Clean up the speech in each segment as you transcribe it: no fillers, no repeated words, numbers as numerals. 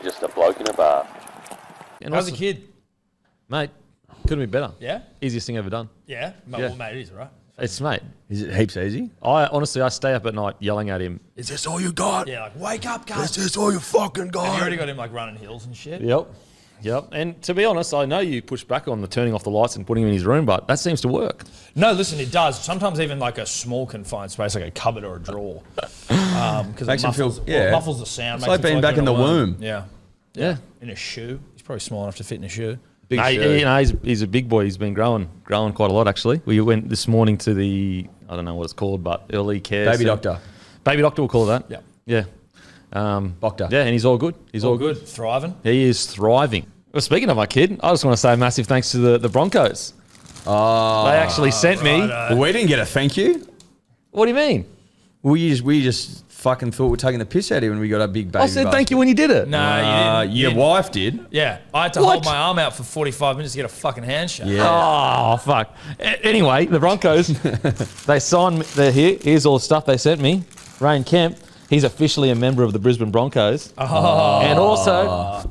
just a bloke in a bar. And how's the kid? Mate, couldn't be better. Yeah? Easiest thing ever done. Yeah? Well, mate, it is, right? It's mate. Is it heaps easy? I stay up at night yelling at him. Is this all you got? Yeah, like, wake up, guys. Is this all you fucking got? Have you already got him, like, running hills and shit? Yep. And to be honest, I know you push back on the turning off the lights and putting him in his room, but that seems to work. No, listen, it does. Sometimes even like a small confined space, like a cupboard or a drawer. Because it muffles the sound. It's like being back in the womb. Yeah. In a shoe. He's probably small enough to fit in a shoe. He's a big boy. He's been growing quite a lot, actually. We went this morning to the, I don't know what it's called, but early care. Baby doctor. Baby doctor, we'll call it that. Yeah. Doctor. Yeah, and he's all good. He's all good. Thriving. He is thriving. Well, speaking of my kid, I just want to say a massive thanks to the Broncos. Oh. They actually sent me. Well, we didn't get a thank you. What do you mean? We just fucking thought we were taking the piss out of you when we got our big baby. I said thank you when you did it. No, you didn't. Your wife did. Yeah. I had to hold my arm out for 45 minutes to get a fucking handshake. Yeah. Oh, fuck. Anyway, the Broncos, they signed me. They're here. Here's all the stuff they sent me. Rain Kemp, he's officially a member of the Brisbane Broncos. Oh. And also...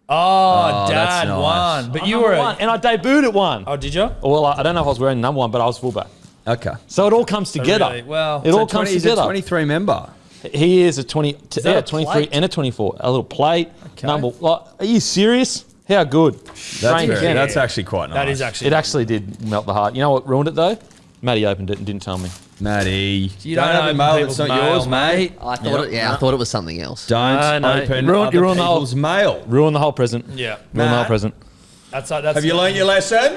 Dad that's nice. won. But you were... And I debuted at one. Oh, did you? Well, I don't know if I was wearing number one, but I was fullback. Okay. So it all comes together. really? Well, it all comes He's together. a 23 member. He is a 23 plate? and a 24. A little plate. Okay. Number. Like, are you serious? How good? That's actually quite nice. That is actually... It actually did melt the heart. You know what ruined it, though? Matty opened it and didn't tell me. Matty. You don't open open mail people's that's not mail, yours, mate. I thought it was something else. Don't open You other ruined the whole- people's mail. Ruin the whole present. Yeah. Ruin the whole present. That's Have you learned your lesson?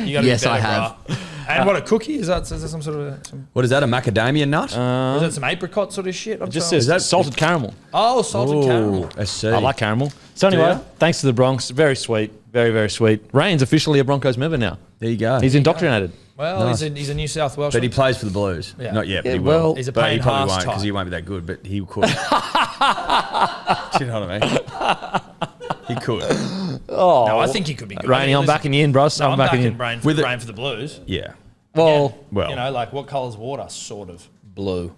You gotta Yes, be better, I have. bruh. And what, a cookie? Is that some sort of... What is that, a macadamia nut? is that some apricot sort of shit? It just says salted caramel. Oh, salted caramel. I see. I like caramel. So anyway, ya? thanks to the Bronx. Very sweet. Very, very sweet. Rain's officially a Broncos member now. There you go. He's indoctrinated. Well, Nice. he's a New South Wales. But he plays for the Blues. Yeah. Not yet, but Yeah, he will. well- He's a But he pain probably ass won't type. because he won't be that good, but he could. Do you know what I mean? He could. No, I think he could be good. Rainy, I'm backing you in, bro. No, I'm backing in. Brain With for the Blues. Yeah. Well, Well, You know, like what colour's water? Sort of blue.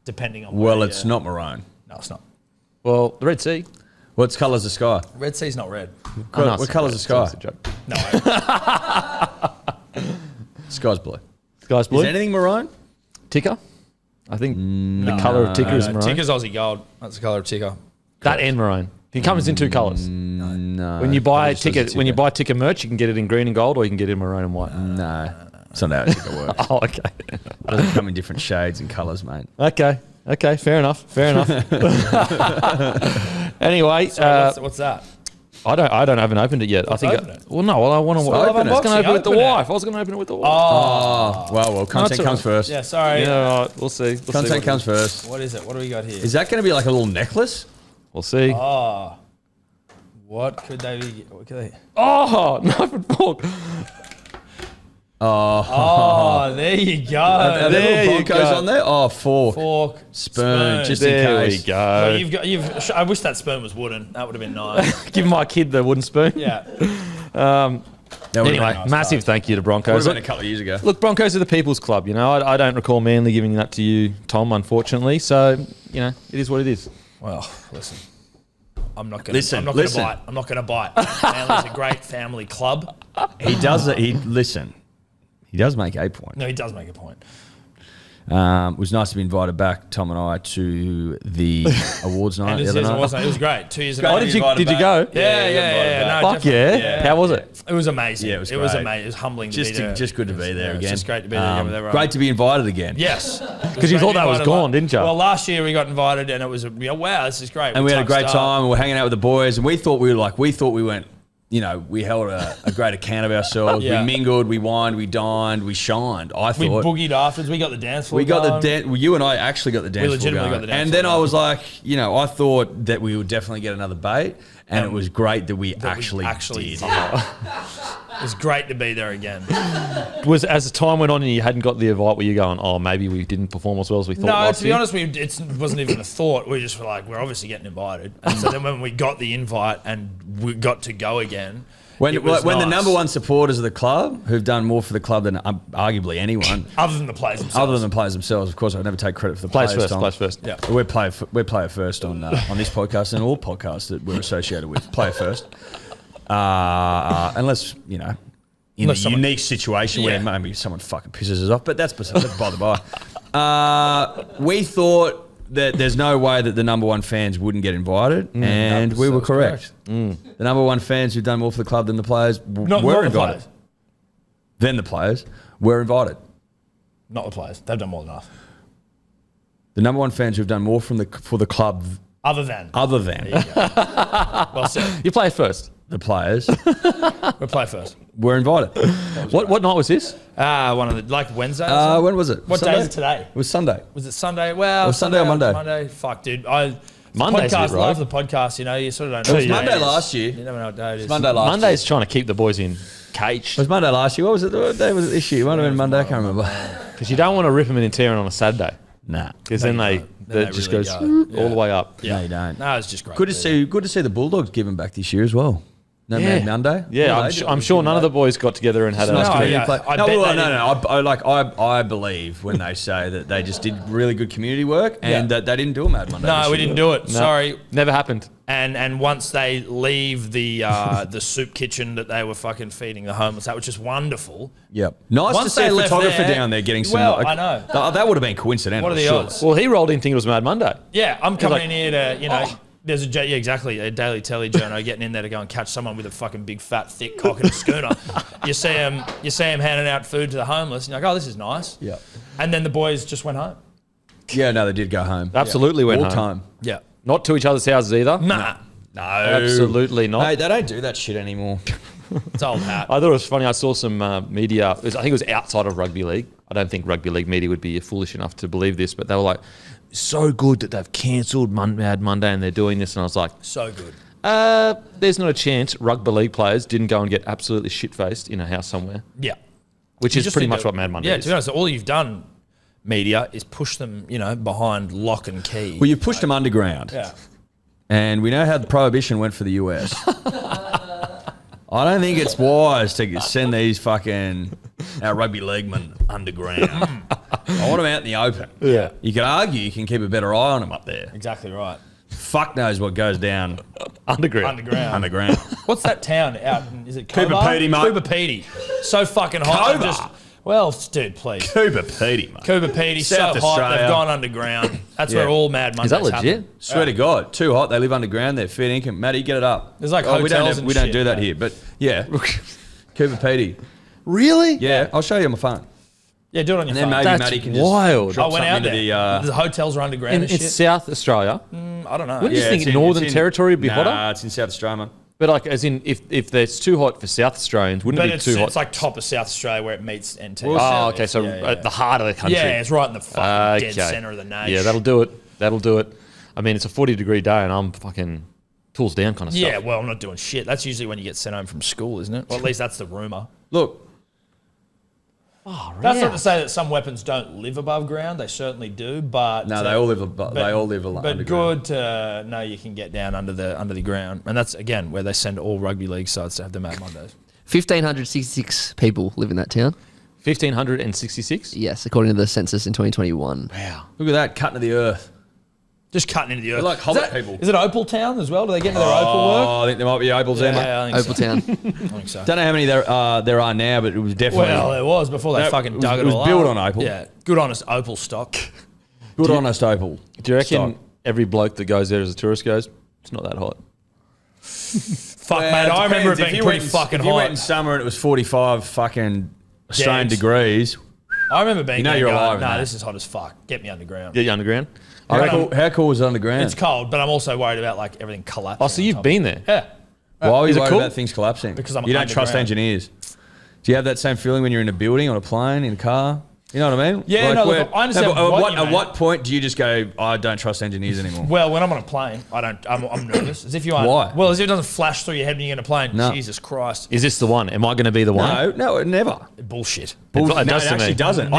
Depending on well, where it's you- not maroon. No, it's not. well, the Red Sea. What's colour's the sky? Red Sea's not red. What colour's the sky? It's a joke. No. Sky's blue. Sky's blue. Is anything maroon? Ticker. I think the colour of ticker is maroon. Ticker's Aussie gold. That's the colour of ticker. That and maroon. It comes in two colours. No. When you buy It just says ticker, when you buy ticker merch, you can get it in green and gold, or you can get it in maroon and white. No. It's not how a ticker works. Oh, okay. It doesn't come in different shades and colours, mate. Okay. Fair enough. Anyway, So what's that? I haven't opened it yet. Let's I think. open it. Well, no. Well, I want to. I open was going to it. open it with the Open it. wife. I was going to open it with the wife. Oh, Well, content all comes right. first. yeah. Sorry. Yeah, all right. We'll see. Content comes first. What is it? What do we got here? Is that going to be like a little necklace? We'll see. Oh, what could they be? What could they? Oh, knife and fork. Oh, there you go. Are there There little you Broncos go. on there? Oh, fork. Fork, Spoon, just in There case. we Well, go. you've. I wish that spoon was wooden. That would have been nice. Give my kid the wooden spoon. Yeah. That would've Anyway, been nice. massive thank you to Broncos. Would have been a couple of years ago. Look, Broncos are the people's club. You know, I don't recall Manly giving that to you, Tom. Unfortunately, so you know, it is what it is. Well, listen. I'm not gonna. Listen, I'm not gonna listen. bite. I'm not gonna bite. Manly's a great family club. He does. Listen. He does make a point. No, he does make a point. It was nice to be invited back, Tom and I, to the awards night the other night. It was great. 2 years Oh, ago. did you go? Yeah. No, Fuck definitely. yeah. How was it? It was amazing. Yeah, it was It was great. amazing. It was humbling to be there. Just good to be there It's again. just great to be there again with everyone. Great to be invited again. Yes. Because you thought that was gone, didn't you? Well, last year we got invited and it was, wow, this is great. And we had a Tough great start. time. We were hanging out with the boys, and we thought we went. You know, we held a great account of ourselves. Yeah. We mingled, we wined, we dined, we shined. I We thought boogied afterwards. We got the dance floor we got going. the dance. Well, you and I actually got the dance floor legitimately going. got the dance and floor then I going. was like, you know, I thought that we would definitely get another bait, and it was great that we actually did. It was great to be there again. Was as the time went on and you hadn't got the invite, were you going, oh, maybe we didn't perform as well as we thought? No, last to be year? honest, it wasn't even a thought. We just were like, we're obviously getting invited. And so then when we got the invite and we got to go again, When it was the nice. number one supporters of the club, who've done more for the club than arguably anyone, other than the players themselves. other than the players themselves, of course, I would never take credit for the players. Plays first. Yeah. We're player first on this podcast and all podcasts that we're associated with. Player first, unless in Unless a someone- unique situation where maybe someone fucking pisses us off, but that's by the by. We thought that there's no way that the number one fans wouldn't get invited, and we were correct. The number one fans who've done more for the club than the players were Not the invited. players. Then the players were invited. Not the players. They've done more than us. The number one fans who've done more for the club Other than. Well said. You play first. the players We'll play first. were invited. What night was this? One of the Wednesday. Or something? When was it? What Sunday? day is it today? It was Sunday. Was it Sunday? Well, Or Sunday or Monday? Monday. Fuck, dude. Monday's podcast. it, right? Love the podcast. You sort of don't know. It was what day Monday is. last year. You never know what day it is. Monday last Monday's year. trying to keep the boys in cage It was Monday last year. What was it? What day was it this year? It might have been Monday. I can't remember. because you don't want to rip them in and tear on a Saturday Nah. because then you they don't. Then that just really goes go. all the way up. No, you don't. No, it's just great. Good to see the Bulldogs giving back this year as well. No Mad Monday. Yeah, Well, I'm sure none of the boys got together and had Nice a. No, community yeah, play. I No, bet well, they no. I believe when they say that they just did really good community work and that they didn't do a Mad Monday. No, this we year. didn't do it. No, Sorry. never happened. And once they leave the the soup kitchen that they were fucking feeding the homeless at, which is wonderful. Yep. Nice to Once see they a left photographer there- down there getting some. Well, I know. That would have been coincidental. What are the surely. odds? Well, he rolled in thinking it was Mad Monday. Yeah, I'm coming like, in here to, there's a Daily Telly journo getting in there to go and catch someone with a fucking big fat thick cock in a schooner. You see him handing out food to the homeless, and you're like, oh, this is nice. Yeah. And then the boys just went home. Yeah, no, they did go home. Absolutely went All home. time. Yeah. Not to each other's houses either. Nah. No. Absolutely not. Mate, they don't do that shit anymore. It's old hat. I thought it was funny. I saw some media. I think it was outside of rugby league. I don't think rugby league media would be foolish enough to believe this, but they were like, so good that they've cancelled Mad Monday and they're doing this. And I was like, So good. there's not a chance rugby league players didn't go and get absolutely shit-faced in a house somewhere, Yeah. which You is just pretty need much to- what Mad Monday Yeah, is. to be honest, all you've done, media, is push them, behind lock and key. Well, you pushed them underground. Yeah. And we know how the prohibition went for the US. I don't think it's wise to send these our rugby leaguemen underground. I want them out in the open. Yeah. You could argue you can keep a better eye on them up there. Exactly right. Fuck knows what goes down Underground. underground. What's that town out in, is it Cooper Cobar? Pedy, mate. Cooper Pedy. So fucking hot. Cobar? Well, dude, please. Cooper Pedy, mate. Cooper Pedy, so South hot, Australia. they've gone underground. That's Yeah. where all Mad Mondays Is that legit? happen. Swear to God, too hot. They live underground. They're feeding income. Matty, get it up. There's like we don't hotels and we don't shit, do that yeah. here, but yeah, Cooper Pedy. Really? Yeah, I'll show you on my phone. Yeah, do it on your And then phone. maybe That's Matty can just wild. drop I went something out into there. the. The hotels are underground and It's shit. South Australia. I don't know. Wouldn't you Yeah, think it's in- Northern it's in- Territory would be hotter? Nah, it's in South Australia, man. But like, as in, if it's too hot for South Australians, wouldn't But it be it's, too hot? it's like top of South Australia where it meets NT. Oh, okay. So Yeah, yeah. at the heart of the country. Yeah, it's right in the fucking Okay. dead centre of the nation. Yeah, that'll do it. That'll do it. I mean, it's a 40-degree day, and I'm fucking tools down kind of Yeah, stuff. well, I'm not doing shit. That's usually when you get sent home from school, isn't it? Well, at least that's the rumour. Look, That's not to say that some weapons don't live above ground. They certainly do, but no, they all live. They all live But underground. good to know you can get down under the ground, and that's again where they send all rugby league sides to have the Mad Mondays. 1,566 people live in that town. 1,566? Yes, according to the census in 2021. Wow. Look at that cutting to the earth. Just cutting into the earth. They're like Hobbit people. Is it Opal Town as well? Do they get into their Opal work? Oh, I think there might be opals there, mate. Yeah, I think Opal so. Town. I think so. Don't know how many there are now, but it was definitely Well, it was before they That- fucking it was- dug it was all built up. on Opal. Yeah, good honest Opal stock. good, honest opal. Do you reckon Stock. every bloke that goes there as a tourist goes, it's not that hot? Fuck, Well, mate, I remember it depends. If being you pretty went in- fucking If you went hot. in summer and it was 45 fucking Australian Dead. degrees, I remember being You know there you're going, alive in nah, that. this is hot as fuck. Get me underground. Get you underground? I how reckon. cool was it underground? It's cold, but I'm also worried about like everything collapsing. Oh, so on you've top. been there? Yeah. Why are you Is it worried cool? about things collapsing? Because I'm you don't trust underground. engineers. Do you have that same feeling when you're in a building, on a plane, in a car? You know what I mean? Yeah, no, look, I understand but what you at mean. what point do you just go, I don't trust engineers anymore? Well, when I'm on a plane, I'm nervous. As if you aren't. Why? Well, as if it doesn't flash through your head when you're in a plane. No. Jesus Christ. Is this the one? Am I going to be the one? No, never. Bullshit. It No, does it to actually me. doesn't. Never.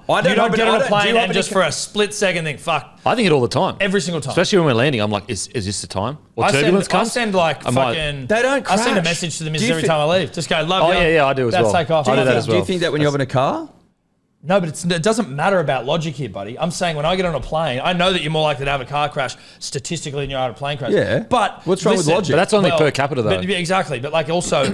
I don't you don't get on a plane do you and just for a split second think, fuck, I think it all the time. every single time. Especially when we're landing, I'm like, is this the time? Or I turbulence send, comes? I send like Am I- fucking. They don't I send a crash. message to the Do missus you every thi- time I leave. Just go, love Oh, you. yeah, I do as well. Take off. I do that as Do you well. think that when you're in a car? No, but it doesn't matter about logic here, buddy. I'm saying when I get on a plane, I know that you're more likely to have a car crash statistically than you are at a plane crash. Yeah. But What's wrong with logic? But that's only per capita, though. But, yeah, exactly. But like also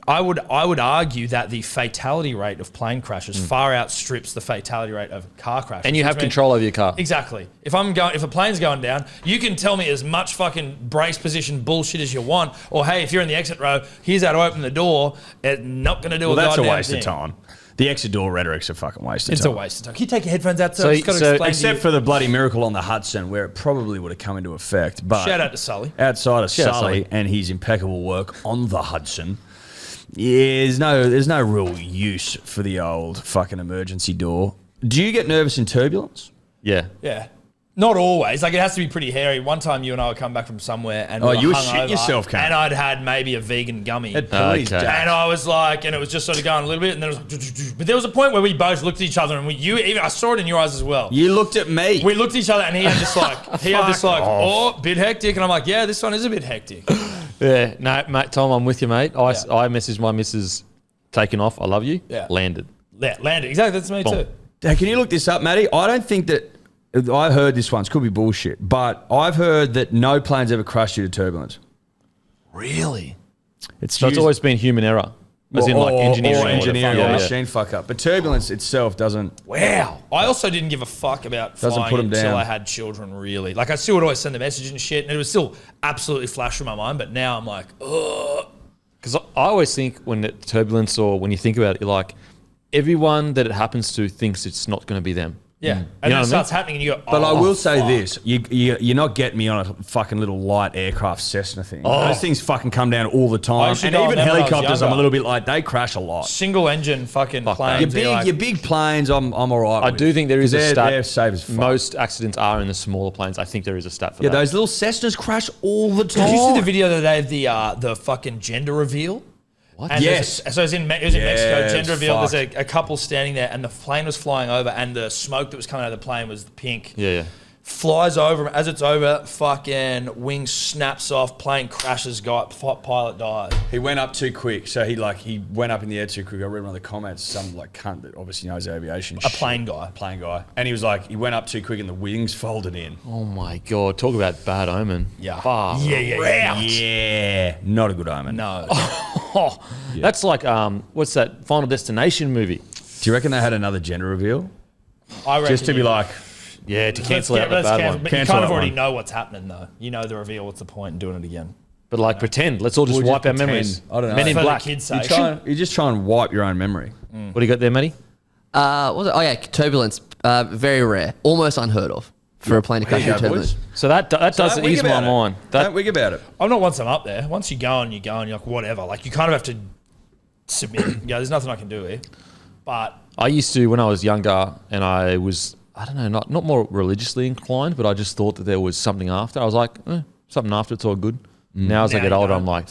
I would argue that the fatality rate of plane crashes far outstrips the fatality rate of car crashes. And you have which means- control over your car. Exactly. If a plane's going down, you can tell me as much fucking brace position bullshit as you want, or hey, if you're in the exit row, here's how to open the door. It's not going to do Well, a that's a goddamn waste thing. of time. The exit door rhetoric's a fucking waste of It's time. a waste of time. Can you take your headphones out? So- I've just got to so- explain to Except you. for the bloody miracle on the Hudson, where it probably would have come into effect. But Shout out to Sully. outside of Shout out Sully Sully. and his impeccable work on the Hudson, yeah, there's no real use for the old fucking emergency door. Do you get nervous in turbulence? Yeah. Yeah. Not always. Like, it has to be pretty hairy. One time you and I would come back from somewhere and Oh, we you were were shitting hungover, yourself, cunt. and I'd had maybe a vegan gummy. Please, Okay. Jack. And I was like, and it was just sort of going a little bit, and then it was like, but there was a point where we both looked at each other, and I saw it in your eyes as well. You looked at me. We looked at each other, and he had this like, oh, bit hectic, and I'm like, yeah, this one is a bit hectic. Yeah. No, mate, Tom, I'm with you, mate. I messaged my missus, taken off, I love you, Yeah. landed. Yeah, landed. Exactly, that's me Boom. too. Hey, can you look this up, Matty? I don't think that. I heard this once. Could be bullshit, but I've heard that no planes ever crash due to turbulence. Really? It's So it's always been human error. As in like engineering. or engineering Yeah, or yeah. machine fuck up. But turbulence itself doesn't. Wow. I also didn't give a fuck about Doesn't flying put 'em until down. I had children, really. Like, I still would always send the message and shit, and it was still absolutely flash through my mind, but now I'm like, ugh. Because I always think when it turbulence or when you think about it, you're like, everyone that it happens to thinks it's not going to be them. Yeah. And You know then what I it mean? starts happening and you go, But I oh, will say fuck. this: you're not getting me on a fucking little light aircraft Cessna thing. Those things fucking come down all the I time, used to and go on even them when I was helicopters. I'm a younger. little bit like they crash a lot. Single engine fucking Fuck planes. that. Your big planes, I'm all right. I with. do think there is a 'Cause stat. They're safe as fuck. Most accidents are in the smaller planes. I think there is a stat for Yeah, that. those little Cessnas crash all the time. Did you see the video the other day of the fucking gender reveal? What? And Yes. So it was in Mexico, it's gender reveal. There's fucked. a couple standing there, and the plane was flying over, and the smoke that was coming out of the plane was pink. Yeah. Flies over, as it's over, fucking wing snaps off, plane crashes, pilot dies. He went up too quick, so he went up in the air too quick. I read one of the comments, some like cunt that obviously knows aviation. A plane guy. And he was like, he went up too quick and the wings folded in. Oh my God. Talk about bad omen. Yeah. Far Yeah, not a good omen. No. Oh, that's like, what's that Final Destination movie? Do you reckon they had another gender reveal? I reckon Just to be like, Yeah, to cancel out the let's bad cancel. one. But you Cancel kind of that already one. know what's happening, though. You know the reveal. What's the point in doing it again? But like pretend. Let's all just We'll wipe just our memories. pretend. I don't know. Men in For Black. the kids' you sake. just try and wipe your own memory. What do you got there, Matty? What was it? Oh yeah, turbulence. Very rare, almost unheard of for a plane to crash There you into go, turbulence. boys. So that does Don't wig ease my about it. mind. Don't wig about it. I'm not once I'm up there. Once you go and you're like, whatever. Like, you kind of have to submit. There's nothing I can do here. But I used to, when I was younger, and I was, I don't know, not more religiously inclined, but I just thought that there was something after. I was like, something after, it's all good. Now as I Now get you older, don't. I'm like,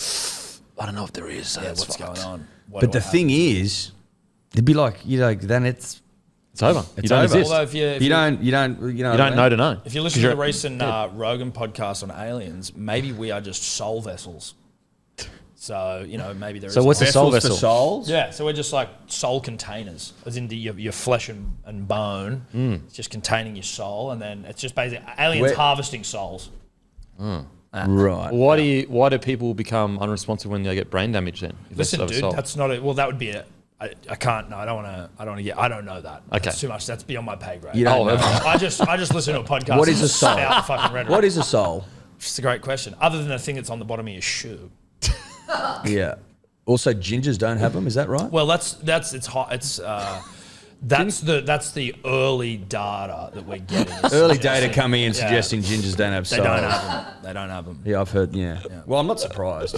I don't know if there is. So yeah, it's what's fucked. going on? What But do the I thing is, it'd be like, then it's It's over. You It's don't over. exist. Although if you don't know to know. If you listen to the recent Rogan podcast on aliens, maybe we are just soul vessels. So, maybe there is. So what's a soul vessels for vessel? souls. Yeah, so we're just like soul containers, as in your flesh and bone. It's just containing your soul, and then it's just basically aliens We're- harvesting souls. Right. Why do people become unresponsive when they get brain damage then? If Listen, that's dude, soul? that's not a. Well, that would be it. I can't. No, I don't want to get. I don't know that. Okay. That's too much. That's beyond my pay grade. You don't know. I just listen to a podcast. What is and a soul? spout fucking rhetoric. What is a soul? It's a great question. Other than the thing that's on the bottom of your shoe. Yeah. Also, gingers don't have them. Is that right? Well, it's hot. It's that's the early data that we're getting. Early data coming in Yeah. suggesting gingers don't have They souls. don't have them. They don't have them. Yeah, I've heard. Yeah. Well, I'm not surprised.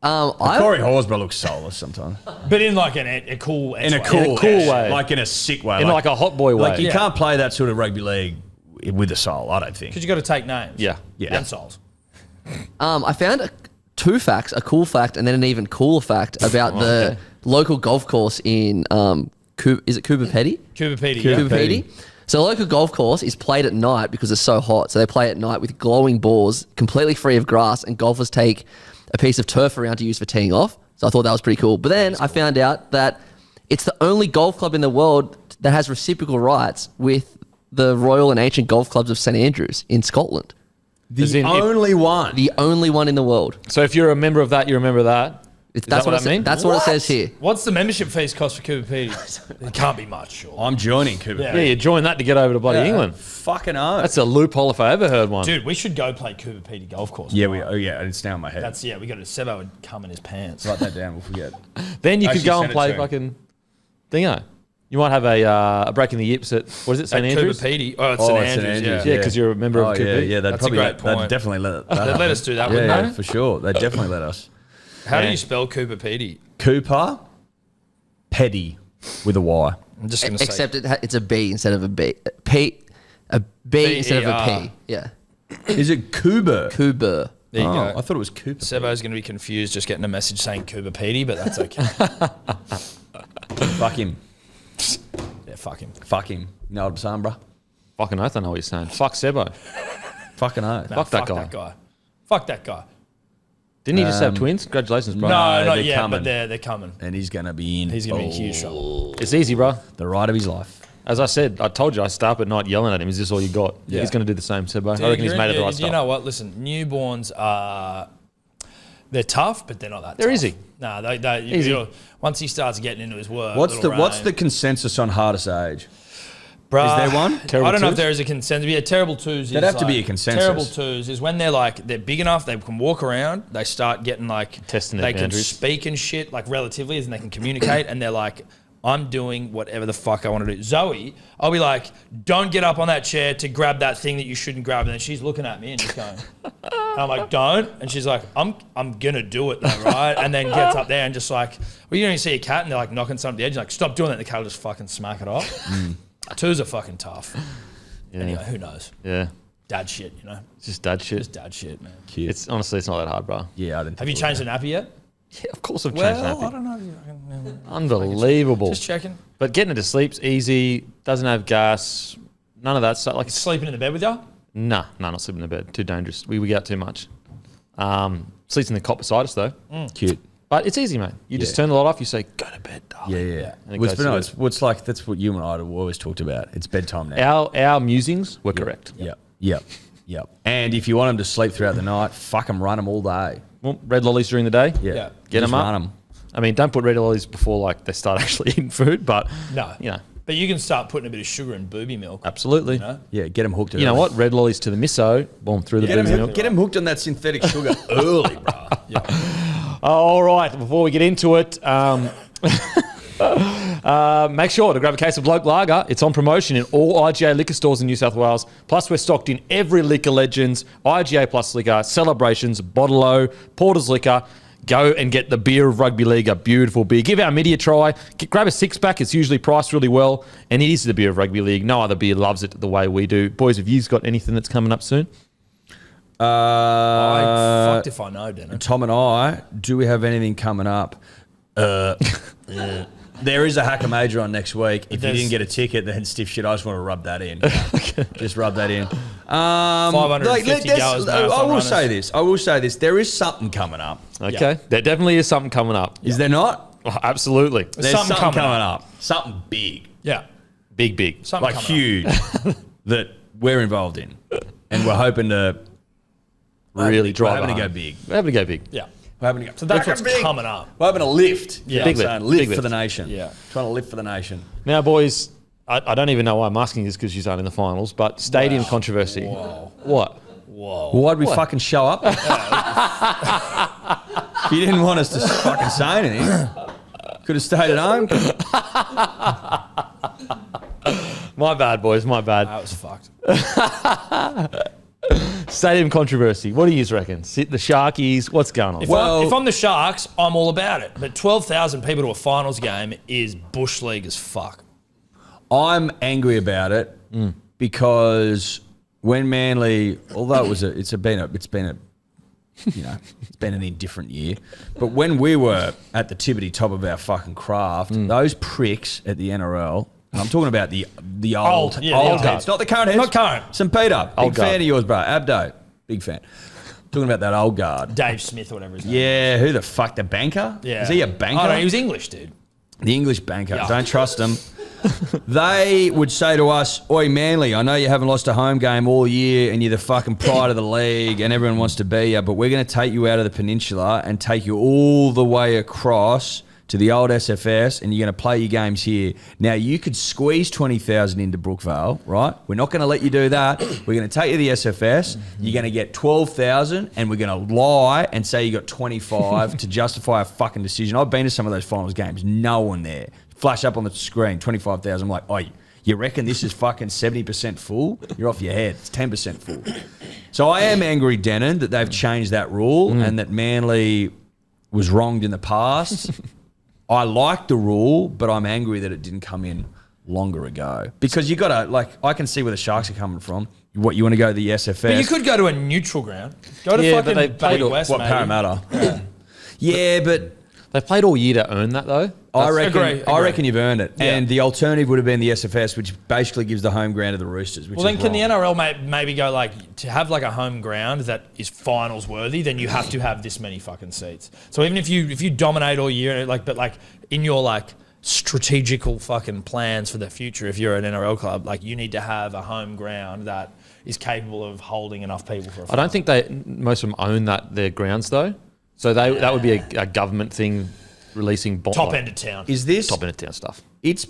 Corey Horsburgh looks soulless sometimes. But in like a cool In a way. cool way. Like in a sick way. In like a hot boy way. Like you can't play that sort of rugby league with a soul, I don't think. Because you got to take names. Yeah. And souls. I found two facts, a cool fact and then an even cooler fact about the local golf course in, is it Cooper Petty? Cooper Petty. Cooper Petty. So the local golf course is played at night because it's so hot. So they play at night with glowing balls, completely free of grass, and golfers take a piece of turf around to use for teeing off. So I thought that was pretty cool. But then I found out that it's the only golf club in the world that has reciprocal rights with the Royal and Ancient Golf Clubs of St Andrews in Scotland. The only one. The only one in the world. So if you're a member of that, you're a member of that. That's what it That's what it says here. What's the membership fees cost for Cooper Petty? It can't be much, sure. I'm joining Cooper. Yeah, you join that to get over to bloody England. Fucking oath. That's a loophole if I ever heard one. Dude, we should go play Cooper Petty golf course. Yeah, it's now in my head. We got to. Sebo would come in his pants. Write that down. We'll forget. Then you could Actually, go send and it play to him. fucking thingo. You might have a break in the yips at, what is it, St At Andrews? Cooper Petty. Oh, it's St Andrews. Yeah, because you're a member of Cooper. Yeah, That's a great point. They'd definitely let They'd let us do that, wouldn't yeah, they? for sure. They'd definitely let us. How do you spell Cooper Petty? Cooper Petty with a Y. I'm just going to say. Except it's a B instead of a B. A B instead of a P. Yeah. Is it Cooper? Cooper. There you go. I thought it was Cooper. Sebo's going to be confused just getting a message saying Cooper Petty, but that's okay. Fuck him. Yeah, fuck him. Fuck him. You know what I'm saying, bro? Fucking oath, I know what you're saying. Fuck Sebo. Fucking oath. No, Fuck that guy. Fuck that guy. Didn't he just have twins? Congratulations, bro. No, not they're yet, coming. but they're coming. And he's going to be in. He's going to be in huge trouble. It's easy, bro. The ride of his life. As I said, I told you I stay up at night yelling at him. Is this all you got? Yeah. He's going to do the same, Sebo. Dude, I reckon he's made it the right You stuff. know what? Listen, newborns are... They're tough, but they're not that They're tough. easy. No, Easy. Once he starts getting into his work... What's little the consensus on hardest age? Bruh, Is there one? Terrible I don't know if twos? there is a consensus. Yeah, terrible twos. There'd have to be a consensus. Terrible twos is when they're big enough, they can walk around, they start getting Testing their they can boundaries. speak and shit relatively, and they can communicate, and they're like, I'm doing whatever the fuck I want to do. Zoe, I'll be like, don't get up on that chair to grab that thing that you shouldn't grab, and then she's looking at me and just going, and I'm like, don't, and she's like, I'm gonna do it though, right? And then gets up there and just like, well, you don't even see a cat, and they're like knocking something at the edge, like, stop doing that, and the cat will just fucking smack it off. Twos are fucking tough. Yeah. Anyway, who knows? Yeah. Dad shit, you know? It's just dad shit. Just dad shit, man. Cute. It's honestly, it's not that hard, bro. Yeah, I didn't. Have you changed the nappy yet? Yeah, of course I've changed Well, I nappy. don't know. Unbelievable. Just checking. But getting it to sleep's easy. Doesn't have gas. None of that stuff. Like, Sleeping in the bed with you? nah, not sleeping in the bed. Too dangerous. We get out too much. Sleeps in the cot beside us though. Cute. But it's easy, mate. You just turn the light off. You say, "Go to bed, darling." Yeah. And it Well, goes to bed. it's like that's what you and I have always talked about. It's bedtime now. Our musings were correct. Yep. And if you want them to sleep throughout the night, fuck them, run them all day. Well, red lollies during the day. Yeah. Get Just them up. run 'em. I mean, don't put red lollies before they start actually eating food. But No. you know, But you can start putting a bit of sugar in booby milk. absolutely. You know? Yeah, get them hooked. You know what? Red lollies to the misso. Boom, through the Get boozy milk. them hooked on that synthetic sugar early, bro. All right. Before we get into it, make sure to grab a case of Bloke Lager. It's on promotion in all IGA liquor stores in New South Wales. Plus, we're stocked in every Liquor Legends, IGA Plus Liquor, Celebrations, Bottle-O, Porter's Liquor. Go and get the beer of rugby league, a beautiful beer. Give our media a try. Grab a six-pack. It's usually priced really well. And it is the beer of rugby league. No other beer loves it the way we do. Boys, have you got anything that's coming up soon? I fucked if I know, Dennis. Tom and I, do we have anything coming up? There is a Hacker Major on next week. If you There's- didn't get a ticket, then stiff shit. I just want to rub that in. Just rub that in. 550 goers, I marathon will runners. say this. There is something coming up. Okay. There definitely is something coming up. Is there not? Oh, absolutely. There's something something coming coming up. Something big. Yeah. Big. Something Like coming huge. that we're involved in. And we're hoping to Really drive We're having it to home. go big. We're having to go big. up. Yeah. We're having to go So that's fucking what's big. coming up. We're having a lift. Yeah. Big You know lift. what I'm saying? Big Lift for the lift. nation. Yeah. Trying to lift for the nation. Now, boys, I don't even know why I'm asking this because you aren't in the finals, but stadium controversy. Whoa. What? Whoa. Why'd we fucking show up? If you didn't want us to fucking say anything, could have stayed at home. My bad, boys. My bad. That was fucked. Stadium controversy. What do you reckon? The Sharkies, what's going on? If I'm the Sharks, I'm all about it. But 12,000 people to a finals game is bush league as fuck. I'm angry about it because when Manly, although it's been an indifferent year, but when we were at the tippity top of our fucking craft, those pricks at the NRL, and I'm talking about the old heads, not the current heads. Not current. St. Peter, Old big fan guard. of yours, bro. Abdo, big fan. Talking about that old guard. Dave Smith or whatever his name is. Yeah, who the fuck, the banker? Yeah. Is he a banker? Oh, no, he was English, dude. The English banker. Yeah. Don't trust them. They would say to us, "Oi, Manly, I know you haven't lost a home game all year and you're the fucking pride of the league and everyone wants to be you, but we're going to take you out of the peninsula and take you all the way across to the old SFS and you're going to play your games here. Now, you could squeeze 20,000 into Brookvale, right? We're not going to let you do that. We're going to take you to the SFS. You're going to get 12,000 and we're going to lie and say you got 25 to justify a fucking decision." I've been to some of those finals games. No one there. Flash up on the screen, 25,000. I'm like, "Oh, you reckon this is fucking 70% full? You're off your head. It's 10% full." So I am angry, Denon, that they've changed that rule and that Manly was wronged in the past. I like the rule, but I'm angry that it didn't come in longer ago. Because you got to, I can see where the Sharks are coming from. What, you want to go to the SFS? But you could go to a neutral ground. Go to fucking but they Bay West, maybe. Parramatta? Yeah, but They've played all year to earn that, though. I reckon Agree. you've earned it. Yeah. And the alternative would have been the SFS, which basically gives the home ground to the Roosters. Which Well, then is can the wrong. NRL maybe go to have a home ground that is finals worthy? Then you have to have this many fucking seats. So even if you dominate all year, but in your strategical fucking plans for the future, if you're an NRL club, you need to have a home ground that is capable of holding enough people for a I don't think most of them own their grounds, though. So that would be a government thing, releasing top end of town. Is this top end of town stuff. It's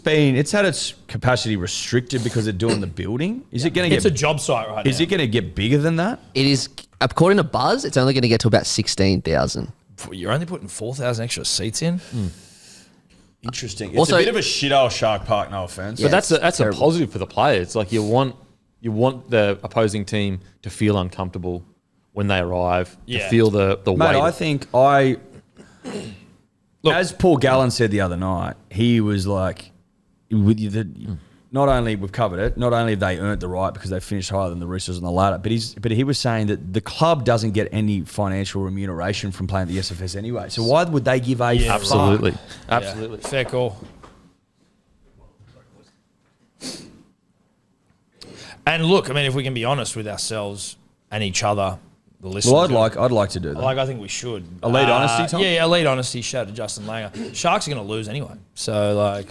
had its capacity restricted because they're doing the building. Is it going to It's a job site right now. Is it going to get bigger than that? It is, according to Buzz, it's only going to get to about 16,000. You're only putting 4,000 extra seats in. Interesting. It's Also- a bit of a shit old Shark Park, no offense. Yeah. But that's a terrible. positive for the players. You want the opposing team to feel uncomfortable when they arrive, to Yeah. feel the Mate, weight. I think Look- as Paul Gallen said the other night, he was like, not only we've covered it, not only have they earned the right because they finished higher than the Roosters on the ladder, but he was saying that the club doesn't get any financial remuneration from playing the SFS anyway. So why would they give a fuck? Absolutely. Yeah. Absolutely. Fair call. And look, if we can be honest with ourselves and each other, the listeners. Well, I'd like to do that. I think we should. Elite honesty, Tom? Yeah, elite honesty. Shout out to Justin Langer. Sharks are going to lose anyway. So,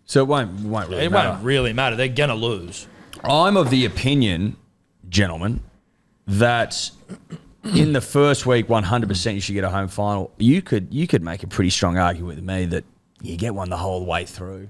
So it won't really it matter. won't really matter. They're going to lose. I'm of the opinion, gentlemen, that in the first week, 100% you should get a home final. You could make a pretty strong argument with me that you get one the whole way through.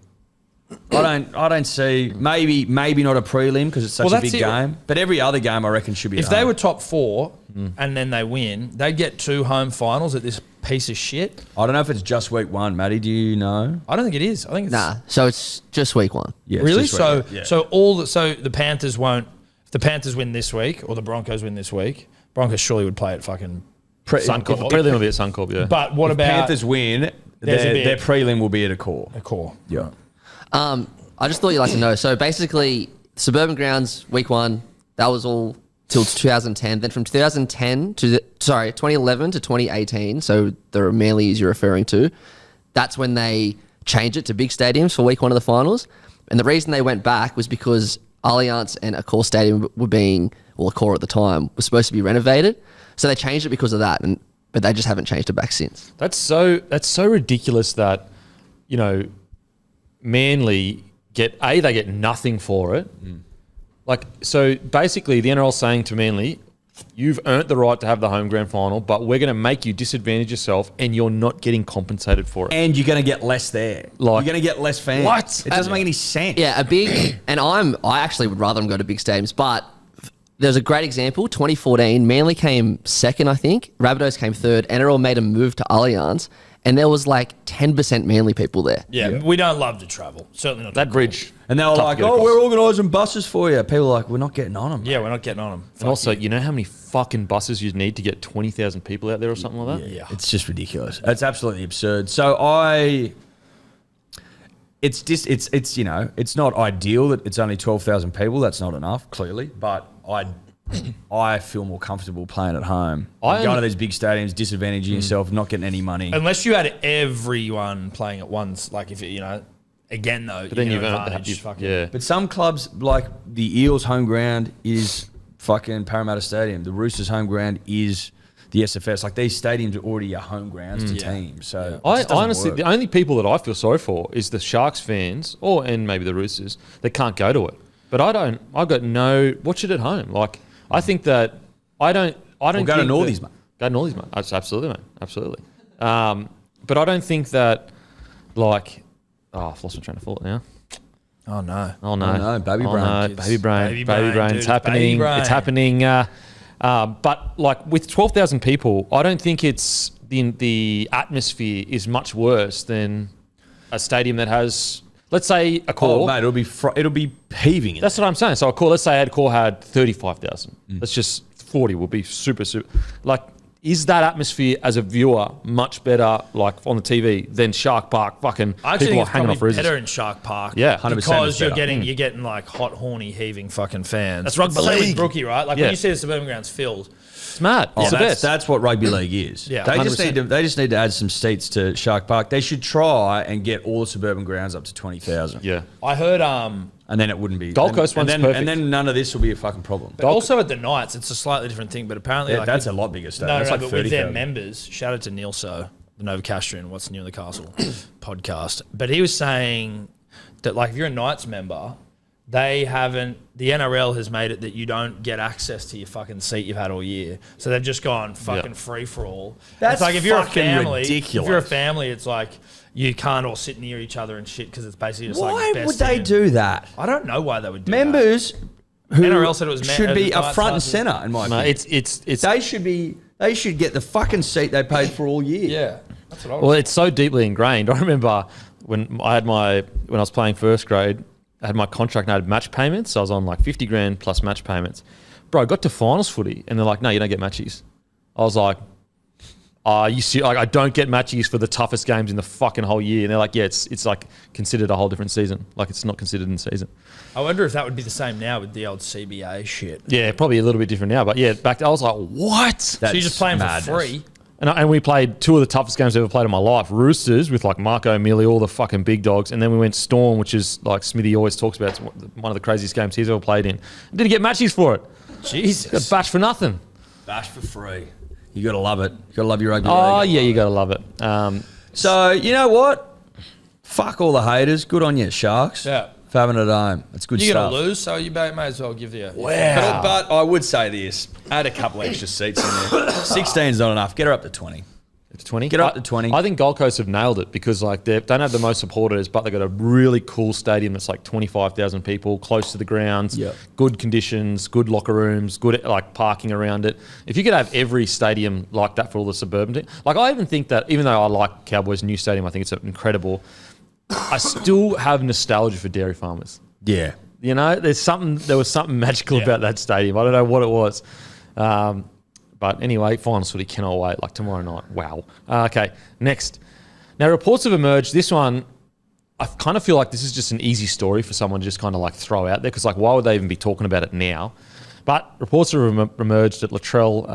I don't see maybe not a prelim because it's such a big game, but every other game I reckon should be. If they were top four and then they win, they'd get 2 home finals at this piece of shit. I don't know if it's just week 1, Matty. Do you know? I don't think it is. I think it's Nah, so it's just week 1. Yeah, it's really. just So week 1. so the Panthers won't. If the Panthers win this week or the Broncos win this week, Broncos surely would play at fucking Suncorp. Prelim will be at Suncorp, yeah. But what If about Panthers win, There's a bit- their prelim will be at a core. a core? Yeah. I just thought you'd like to know. So basically, Suburban Grounds, week 1, that was all till 2010. Then from 2011 to 2018, so the Manly years you're referring to, that's when they changed it to big stadiums for week 1 of the finals. And the reason they went back was because Allianz and Accor Stadium Accor at the time, was supposed to be renovated. So they changed it because of that, but they just haven't changed it back since. That's so ridiculous that, Manly they get nothing for it. So basically the NRL saying to Manly, you've earned the right to have the home grand final, but we're going to make you disadvantage yourself and you're not getting compensated for it. And you're going to get less there. You're going to get less fans. What? It doesn't make any sense. Yeah, I actually would rather them go to big stadiums, but there's a great example. 2014, Manly came second, I think. Rabbitohs came third. NRL made a move to Allianz, and there was 10% Manly people there. Yeah, we don't love to travel. Certainly not. That bridge. And they were Tough like, to get oh, across. we're organising buses for you. People are like, we're not getting on them. Yeah, we're not getting on them. And also, you know how many fucking buses you'd need to get 20,000 people out there or something like that? Yeah. It's just ridiculous. It's absolutely absurd. So it's you know, it's not ideal that it's only 12,000 people. That's not enough, clearly. But I feel more comfortable playing at home. Going to these big stadiums, disadvantaging yourself, not getting any money. Unless you had everyone playing at once, like if it, you know, again though, But then you you've get earned that. advantage. Fucking, Yeah. But some clubs, like the Eels' home ground is fucking Parramatta Stadium. The Roosters' home ground is the SFS. Like these stadiums are already your home grounds to teams. So it I just doesn't honestly, work. the only people that I feel sorry for is the Sharks fans, and maybe the Roosters that can't go to it. But I don't. I've got no. Watch it at home. Like I think that I don't. Go to think Northies, that- mate. Go to Northies, mate. Absolutely, mate. Absolutely. But I don't think that like. Oh, I've lost my train of thought now. Oh no. Oh no, Oh, no, baby brain, no, kids. baby brain, Baby baby brain, brain. dude, It's it's happening. baby brain. It's happening. But like with 12,000 people, I don't think it's the atmosphere is much worse than a stadium that has, let's say, a core. Oh, mate, it'll be heaving. That's what I'm saying. So a core, let's say a core had 35,000. Let's just 40 would be super. Like, is that atmosphere as a viewer much better, like on the TV, than Shark Park? Fucking I actually people think are it's hanging off probably roosters. better in Shark Park. Yeah, 100% because it's you're better. getting like hot, horny, heaving fucking fans. That's rugby Same with league. Brookie, right? Like Yeah. when you see the suburban grounds filled. It's mad. Oh, It's the best. that's what rugby league is. Yeah, they just 100%. need to add some seats to Shark Park. They should try and get all the suburban grounds up to 20,000. Yeah. I heard And then it wouldn't be Gold Coast and one's then, perfect. and then none of this will be a fucking problem. but also at the Knights, it's a slightly different thing. But apparently, Yeah, like that's with- a lot bigger stadium. No, That's no, like but with their 30,000. members, shout out to Neil So, the Novocastrian, What's New in the Castle podcast. But he was saying that, like, if you're a Knights member, the NRL has made it that you don't get access to your fucking seat you've had all year. So they've just gone fucking free for all. That's it's like if you're a fucking family, ridiculous. if you're a family, it's like you can't all sit near each other and shit because it's basically just Why like best would they in. do that? I don't know why they would do Members who NRL said it was should be Knights a front and passes. center in my No, opinion. it's They should get the fucking seat they paid for all year. that. Yeah, that's what I was. well, it's so deeply ingrained. I remember when I was playing first grade, I had my contract and I had match payments. So I was on like 50 grand plus match payments. Bro, I got to finals footy and they're like, no, you don't get matchies. I was like, you see, like I don't get matchies for the toughest games in the fucking whole year. And they're like, yeah, it's like considered a whole different season. Like it's not considered in season. I wonder if that would be the same now with the old CBA shit. Yeah, probably a little bit different now. But yeah, back I was like, what? So you're just playing madness. for free. And we played two of the toughest games I've ever played in my life. Roosters with like Marco Mealy, all the fucking big dogs. And then we went Storm, which is like Smithy always talks about. It's one of the craziest games he's ever played in. Didn't get matches for it. Jesus. Got bashed for nothing. Bash for free. You got to love it. You got to love your rugby Oh, league. yeah, you got to love it. So, you know what? Fuck all the haters. Good on you, Sharks. Yeah. For having it at home. It's good You're stuff. going to lose, so you may as well give the... Wow. But I would say this. Add a couple extra seats in there. 16's not enough. Get her up to 20. It's 20. Get up to 20. I think Gold Coast have nailed it because like they don't have the most supporters, but they've got a really cool stadium that's like 25,000 people, close to the grounds, Yep. good conditions, good locker rooms, good like parking around it. If you could have every stadium like that for all the suburban teams, like I even think that even though I like Cowboys' new stadium, I think it's incredible. I still have nostalgia for dairy farmers. Yeah. You know, there was something magical about that stadium. I don't know what it was. But anyway, finals footy cannot wait. Like tomorrow night. Wow. Okay, next. Now, reports have emerged. This one, I kind of feel like this is just an easy story for someone to just kind of like throw out there because, like, why would they even be talking about it now? But reports have emerged that Latrell,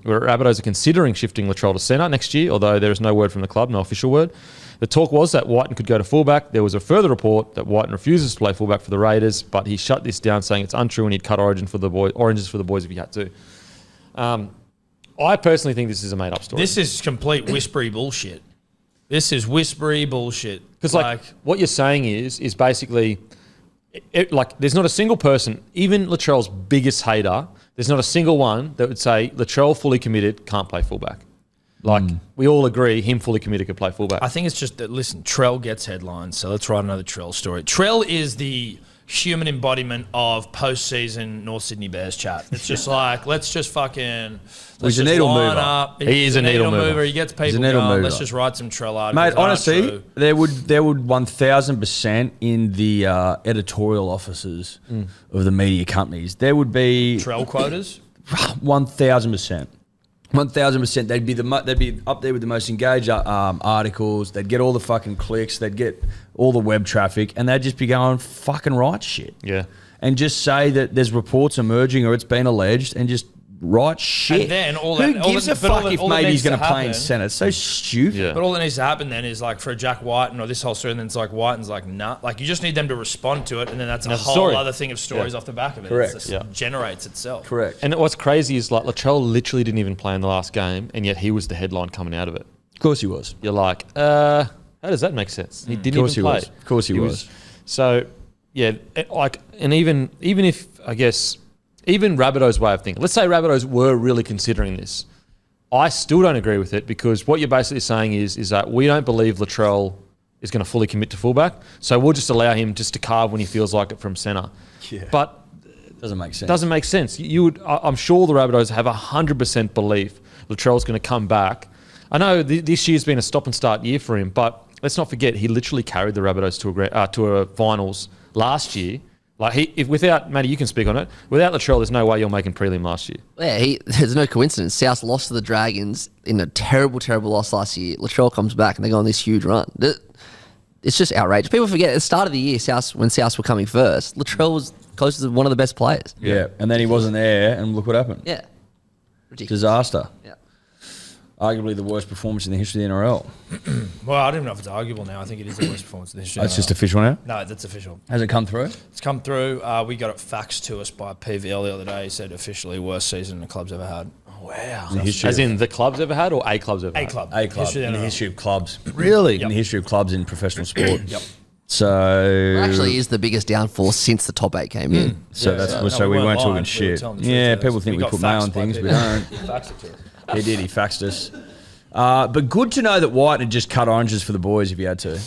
where Rabbitohs are considering shifting Latrell to centre next year, although there is no word from the club, no official word. The talk was that Whiten could go to fullback. There was a further report that Whiten refuses to play fullback for the Raiders, but he shut this down, saying it's untrue and he'd cut oranges for the boys if he had to. I personally think this is a made-up story. This is complete whispery bullshit. This is whispery bullshit. Because like what you're saying is basically, like there's not a single person, even Latrell's biggest hater, there's not a single one that would say Latrell fully committed can't play fullback. Like we all agree, him fully committed could play fullback. I think it's just that, listen, Trell gets headlines, so let's write another Trell story. Trell is the human embodiment of postseason North Sydney Bears chat. It's just like, let's just fucking... He's a needle line mover. up. He is a needle mover. He gets He's a people needle going. mover. Let's just write some Trell articles. Mate, that aren't honestly, true. there would 1,000% in the editorial offices of the media companies, there would be Trell quotas? 1,000%. 1,000%. They'd be up there with the most engaged articles. They'd get all the fucking clicks. They'd get all the web traffic, and they'd just be going fucking right shit. Yeah. And just say that there's reports emerging or it's been alleged, and just right shit. And then Who gives a fuck if maybe he's going to play in Senate? It's so stupid. Yeah. But all that needs to happen then is like for a Jack Whiten or this whole story, and then it's like Whiten's like, nah. Like you just need them to respond to it, and then that's a That's a whole story. other thing of stories off the back of it. Correct. It just Yeah. generates itself. Correct. And what's crazy is like Latrell literally didn't even play in the last game, and yet he was the headline coming out of it. Of course he was. You're like, how does that make sense? He didn't even play. Of course he was. So, yeah, and even if I guess even Rabbitoh's way of thinking. Let's say Rabbitohs were really considering this. I still don't agree with it because what you're basically saying is that we don't believe Latrell is going to fully commit to fullback, so we'll just allow him just to carve when he feels like it from centre. Yeah. But Doesn't make sense. doesn't make sense. I'm sure the Rabbitohs have 100% belief Latrell's going to come back. I know this year's been a stop and start year for him, but let's not forget he literally carried the Rabbitohs to a finals last year. Like if without Matty, you can speak on it. Without Latrell, there's no way you're making prelim last year. Yeah, there's no coincidence. South lost to the Dragons in a terrible, terrible loss last year. Latrell comes back and they go on this huge run. It's just outrageous. People forget at the start of the year, when South were coming first, Latrell was close to one of the best players. Yeah, and then he wasn't there, and look what happened. Yeah. Ridiculous. Disaster. Yeah. Arguably the worst performance in the history of the NRL. Well, I don't even know if it's arguable now. I think it is the worst performance in the history. That's of just the NRL. official now? No, that's official. Has it come through? It's come through. We got it faxed to us by PVL the other day. He said officially worst season the club's ever had. Wow. In the history As in the club's ever had or a club's ever A had? club. A club. History of In the NRL. history of clubs. Really? In the history of clubs in professional sport. Yep. So It actually is the biggest downfall since the top 8 came in. So we weren't talking shit. Yeah, people think we put mail on things, we don't. He faxed it to us. He did. He faxed us. But good to know that White had just cut oranges for the boys if he had to.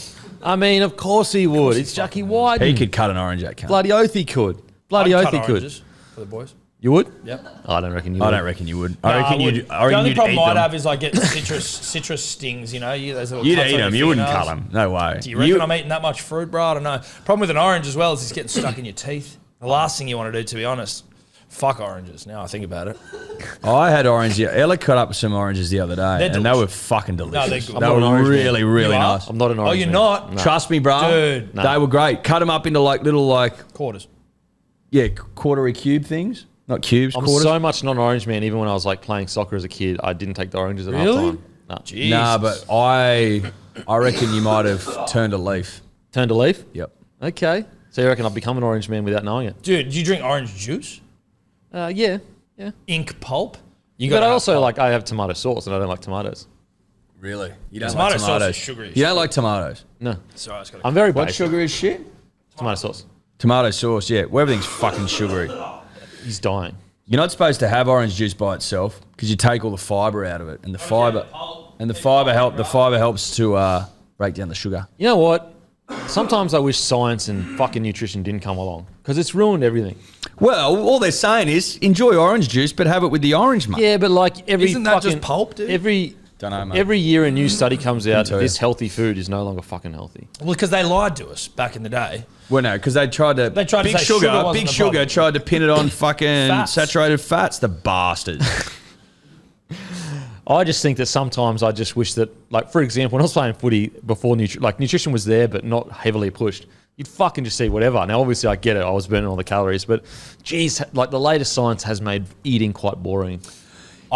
I mean, of course he would. It's Jackie White. He could cut an orange at cunt. Bloody oath he could. Bloody I'd oath cut he could. oranges for the boys. You would? Yep. I don't reckon you would. I don't reckon you would. No, I reckon would. you'd. I The reckon only you'd problem eat I'd them. have is like getting citrus stings, you know. Those little You'd cuts eat on your them. You wouldn't fingernails. cut them. No way. Do you reckon I'm eating that much fruit, bro? I don't know. Problem with an orange as well is it's getting stuck in your teeth. The last thing you want to do, to be honest. Fuck oranges. Now I think about it. I had orange. Yeah, Ella cut up some oranges the other day, They're and they delicious. were fucking delicious. they're good. They I'm not an were orange man. really, really You are? nice. I'm not an orange. Oh, you're man. not? No. Trust me, bro. Dude. No. They were great. Cut them up into like little Quarters. quartery cube things, not cubes. I'm quarters. so much not an orange man. Even when I was like playing soccer as a kid, I didn't take the oranges at Really? halftime. No. Jesus. Nah, but I reckon you might have turned a leaf. Turned a leaf? Yep. Okay. So you reckon I've become an orange man without knowing it? Dude, do you drink orange juice? Yeah. Yeah. Ink pulp? You But gotta I have also pulp. I have tomato sauce and I don't like tomatoes. Really? You don't Tomato like sauce tomatoes? is sugary. You don't like tomatoes? No. Sorry, it's gotta I'm very What basic. sugar is shit? Tomato sauce. Tomato sauce, yeah. Well, everything's fucking sugary. He's dying. You're not supposed to have orange juice by itself because you take all the fiber out of it, and the fiber helps to break down the sugar. You know what? Sometimes I wish science and fucking nutrition didn't come along because it's ruined everything. Well, all they're saying is enjoy orange juice, but have it with the orange, mate. Yeah, but like every Isn't that just fucking- pulp, dude? Don't know, mate. Every year a new study comes out tell that you. this healthy food is no longer fucking healthy. Well, because they lied to us back in the day. Well, no, because they tried to. They tried to Big say sugar wasn't Big the Sugar problem. tried to pin it on fucking Fats. saturated fats. The bastards. I just think that sometimes I just wish that, like, for example, when I was playing footy before nutrition was there, but not heavily pushed, you'd fucking just eat whatever. Now, obviously, I get it. I was burning all the calories, but geez, like the latest science has made eating quite boring.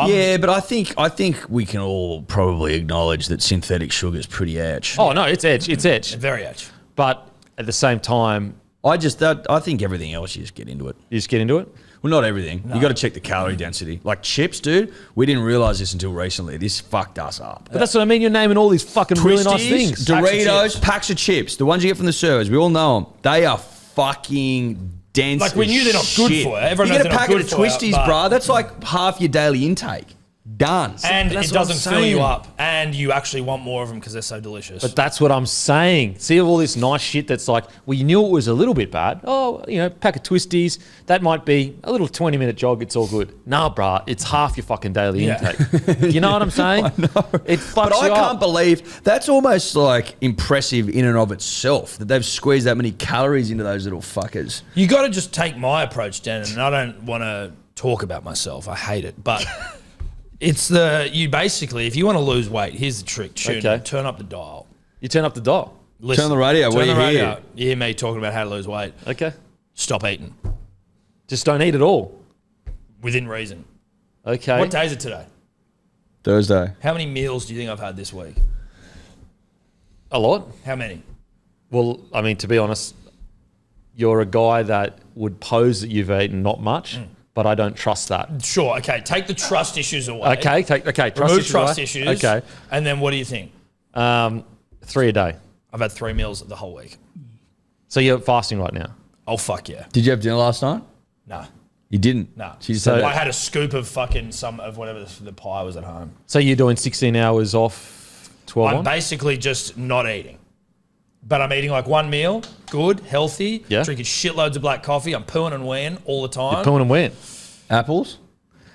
Yeah, but I think we can all probably acknowledge that synthetic sugar is pretty edge. Oh no, it's edge. It's edge. Very edge. But at the same time, I think everything else you just get into it. you just get into it. Well, not everything. You got to check the calorie density. Like chips, dude. We didn't realize this until recently. This fucked us up. But that's what I mean. You're naming all these fucking really nice Twisties, things. Doritos, packs of chips. The ones you get from the servers. We all know them. They are fucking dense. Like, we as knew they're not good shit. for you. Everyone You knows get a they're not packet good of for you, Twisties, but- bruh. That's like half your daily intake. Done. And That's it what I'm doesn't fill you saying. up. And you actually want more of them because they're so delicious. But that's what I'm saying. See all this nice shit that's like, well, you knew it was a little bit bad. Oh, pack of twisties. That might be a little 20-minute jog. It's all good. Nah, bruh. It's half your fucking daily Yeah. intake. You know what I'm saying? I know. It fucks But I you can't up. believe that's almost like impressive in and of itself that they've squeezed that many calories into those little fuckers. you got to just take my approach, Dan, and I don't want to talk about myself. I hate it, but it's you basically, if you want to lose weight, here's the trick. Turn up the dial. You turn up the dial. Listen, Turn the radio. What do you hear? You hear me talking about how to lose weight. Okay. Stop eating. Just don't eat at all. Within reason. Okay. What day is it today? Thursday. How many meals do you think I've had this week? A lot. How many? Well, I mean, to be honest, you're a guy that would pose that you've eaten not much, but I don't trust that. Sure. Okay. Take the trust issues away. Okay. Remove trust away. issues. Okay. And then what do you think? 3 a day. I've had 3 meals the whole week. So you're fasting right now. Oh, fuck yeah. Did you have dinner last night? No. You didn't? No. She just So- said I had a scoop of fucking some of whatever the pie was at home. So you're doing 16 hours off, 12 I'm on? basically just not eating. But I'm eating like one meal, good, healthy, Yeah. drinking shitloads of black coffee. I'm pooing and weeing all the time. You're pulling and when? apples?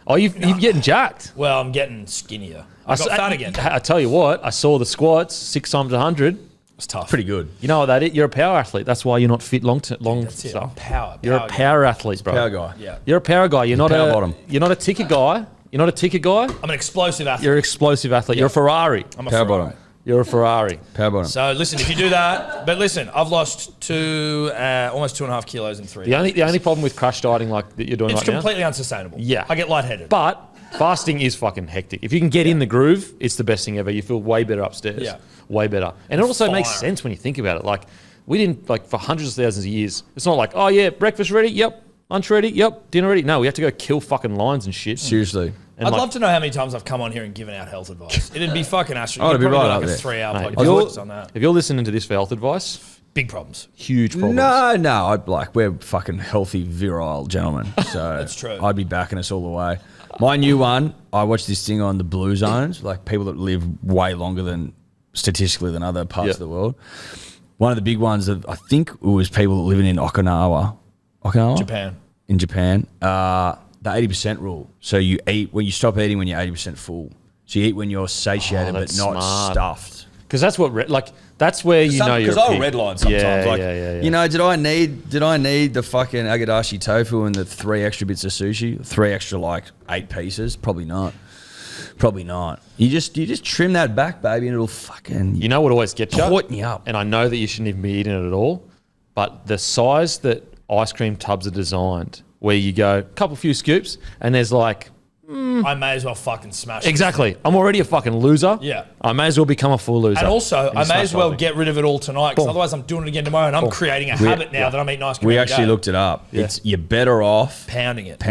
Oh, you're getting jacked. Well, I'm getting skinnier. I got fat again. I tell you what, I saw the squats 6 times 100. It's tough. Pretty good. You know what that is? You're a power athlete. That's why you're not fit long. That's it. So. I'm power. You're a guy. power athlete, bro. Power guy. Yeah. You're a power guy. You're not power a bottom. You're not a ticker guy. You're not a ticker guy. I'm an explosive athlete. You're an explosive athlete. You're a Ferrari. I'm a Power Ferrari. bottom. You're a Ferrari. Power bottom. So listen, if you do that, but listen, I've lost almost 2.5 kilos in 3 days. The only problem with crash dieting like that you're doing It's right now. completely unsustainable. Yeah. I get lightheaded. But fasting is fucking hectic. If you can get in the groove, it's the best thing ever. You feel way better upstairs. Yeah. Way better. And it also makes Fire. sense when you think about it. Like, we didn't, like, for hundreds of thousands of years, it's not like, oh, yeah, breakfast ready? Yep. Lunch ready? Yep. Dinner ready? No, we have to go kill fucking lions and shit. Seriously. And I'd like, love to know how many times I've come on here and given out health advice. It'd be fucking astronomical. Oh, it'd be Probably right like up a there. 3-hour mate, podcast on that. if you're listening to this for health advice, Big problems. huge problems. No, I'd like we're fucking healthy, virile gentlemen. So That's true. I'd be backing us all the way. My new one, I watched this thing on the blue zones, like people that live way longer than statistically than other parts of the world. One of the big ones that I think it was people living in Okinawa, Japan. in Japan. The 80% rule. So you eat when you stop eating when you're 80% full. So you eat when you're satiated but that's not smart. stuffed. Because that's what, that's where you know you're Because a I'll pig. redline sometimes. Yeah, like, yeah. you know, did I need the fucking agadashi tofu and the 3 extra bits of sushi? 3 extra, like 8 pieces? Probably not. You just trim that back, baby, and it'll fucking You know what always gets you? Tighten you up. And I know that you shouldn't even be eating it at all, but the size that ice cream tubs are designed, where you go, few scoops, and there's like, I may as well fucking smash it. exactly, I'm already a fucking loser. Yeah. I may as well become a full loser. And also, I may smash as well something. get rid of it all tonight because Boom. otherwise I'm doing it again tomorrow and I'm creating a habit now that I'm eating ice cream. We every actually day. looked it up. Yeah. You're better off pounding it.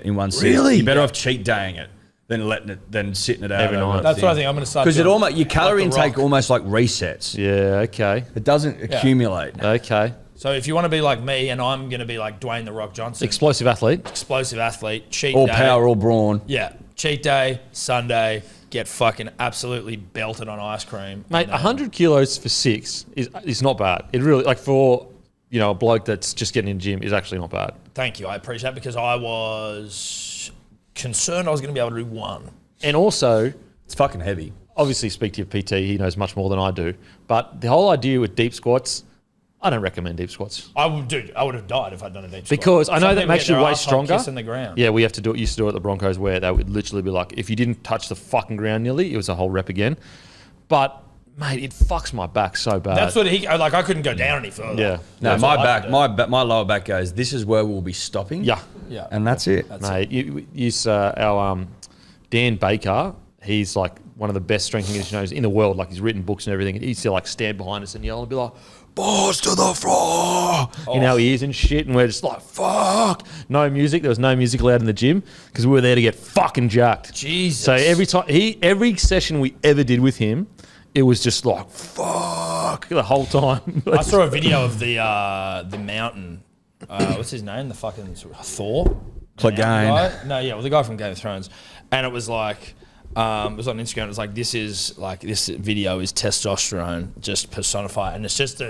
in one sitting. Really? You're better off cheat daying it than sitting it out Every night. That's what I think I'm going to start Because doing. your calorie Like The intake Rock. almost like resets. Yeah, okay. It doesn't accumulate. Okay. So if you want to be like me and I'm going to be like Dwayne The Rock Johnson, Explosive athlete. explosive athlete, cheat All day. power, all brawn. Yeah. Cheat day, Sunday, get fucking absolutely belted on ice cream. Mate, and then- 100 kilos for 6 is not bad. It really, like for, a bloke that's just getting in the gym is actually not bad. Thank you. I appreciate it because I was concerned I was going to be able to do 1. And also, It's fucking heavy. obviously speak to your PT, he knows much more than I do. But the whole idea with deep squats, I don't recommend deep squats. I would have died if I'd done a deep squat. Because I know Some that people makes get you their way arsehole stronger. kissing the ground. Yeah, we have to do it. Used to do it at the Broncos where they would literally be like, if you didn't touch the fucking ground nearly, it was a whole rep again. But mate, it fucks my back so bad. That's what I couldn't go down any further. Yeah. No, That's my what I back, could do. my lower back goes, this is where we'll be stopping. Yeah. Yeah. And that's it. Mate, our Dan Baker, he's like one of the best strength and conditioners in the world. Like he's written books and everything. And he used to like stand behind us and yell and be like, "Balls to the floor!" In our ears and shit. And we're just like, "Fuck!" No music. There was no music allowed in the gym because we were there to get fucking jacked. Jesus. So every session we ever did with him, it was just like fuck the whole time. I saw a video of the mountain. What's his name? The fucking Thor. The Clegane. mountain guy? No, yeah, well, the guy from Game of Thrones, and it was like. It was on Instagram. It was like this video is testosterone just personified, and it's just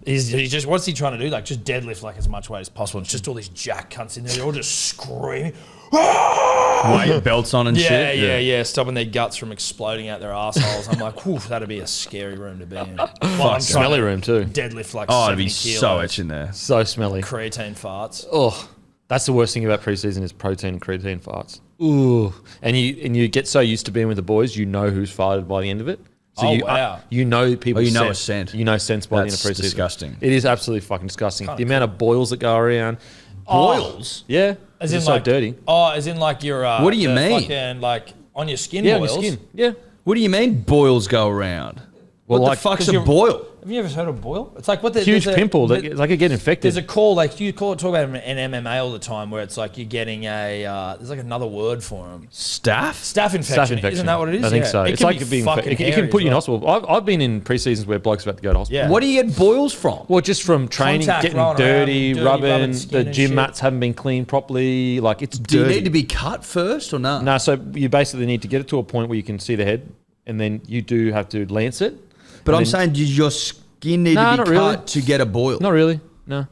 he just what's he trying to do? Like just deadlift like as much weight as possible. It's just all these jack cunts in there. They're all just screaming. Weight belts on and shit. Yeah, stopping their guts from exploding out their assholes. I'm like, whew, that'd be a scary room to be in. Well, Smelly room too. Deadlift like Oh, it'd 70 be kilos. so itch in there. So smelly. Creatine farts. Oh, That's the worst thing about preseason is protein and creatine farts. Ooh, and you get so used to being with the boys, you know who's farted by the end of it. So wow. You know people. You know a scent. You know scents by the end of That's preseason. disgusting. It is absolutely fucking disgusting. The amount of boils that go around. Boils? Yeah. As it's in so like dirty. Oh, as in like your. What do you mean? Fucking, like on your skin Yeah, on boils. your skin. Yeah. What do you mean boils go around? Well, What like- the fuck's 'cause a you're- boil? Have you ever heard of boil? It's like what the Huge there's a- pimple. there- That, like it get infected. There's a call, like you talk about it in MMA all the time, where it's like you're getting a. There's like another word for them. Staph? Staph infection. Isn't that what it is? I think Yeah. so. It It's can like be it being fucking it can hairy put you in as well. hospital. I've been in pre-seasons where blokes have had to go to hospital. Yeah. What do you get boils from? Well, just from training, Contact, getting rolling dirty, around, rubbing, skin the and gym shit. mats haven't been cleaned properly. Like it's Do you dirty. need to be cut first or not? No, so you basically need to get it to a point where you can see the head, and then you do have to lance it. But And I'm then- saying, does your skin need Nah, to not be really. cut to get a boil? Not really. No,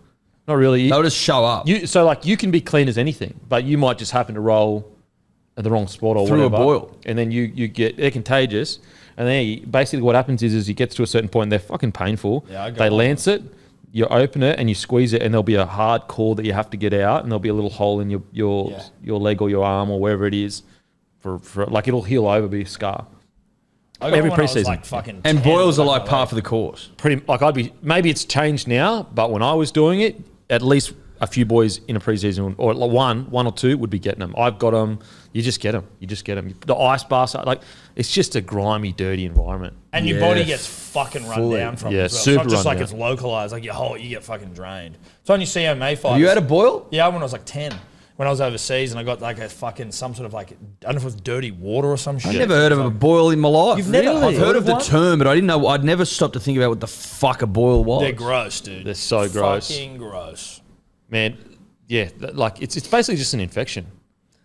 not really. They'll just show up. So like you can be clean as anything, but you might just happen to roll at the wrong spot or Through a whatever. boil. And then they're contagious. And then basically what happens is you get to a certain point, they're fucking painful. Yeah, I got they one. lance it, you open it and you squeeze it, and there'll be a hard cord that you have to get out, and there'll be a little hole in your leg or your arm or wherever it is. For like it'll heal over, be a scar. I got every one when I was, preseason. like, fucking and 10 boils are or like something par for the course. Pretty like maybe it's changed now, but when I was doing it, at least a few boys in a preseason or like one or two would be getting them. I've got them. You just get them. The ice baths, like it's just a grimy, dirty environment. And your Yeah, body gets fucking run fully. down from Yeah, it as well. super It's not just run like down. it's localized. Like you get fucking drained. So on your CMA fight. Have you had a boil? Yeah, when I was like 10. When I was overseas and I got like a fucking some sort of like, I don't know if it was dirty water or some shit. I've never heard of a boil in my life. You've never I've heard of the one? term, but I didn't know. I'd never stopped to think about what the fuck a boil was. They're gross, dude. They're so gross. Fucking gross. Man, yeah, like it's basically just an infection.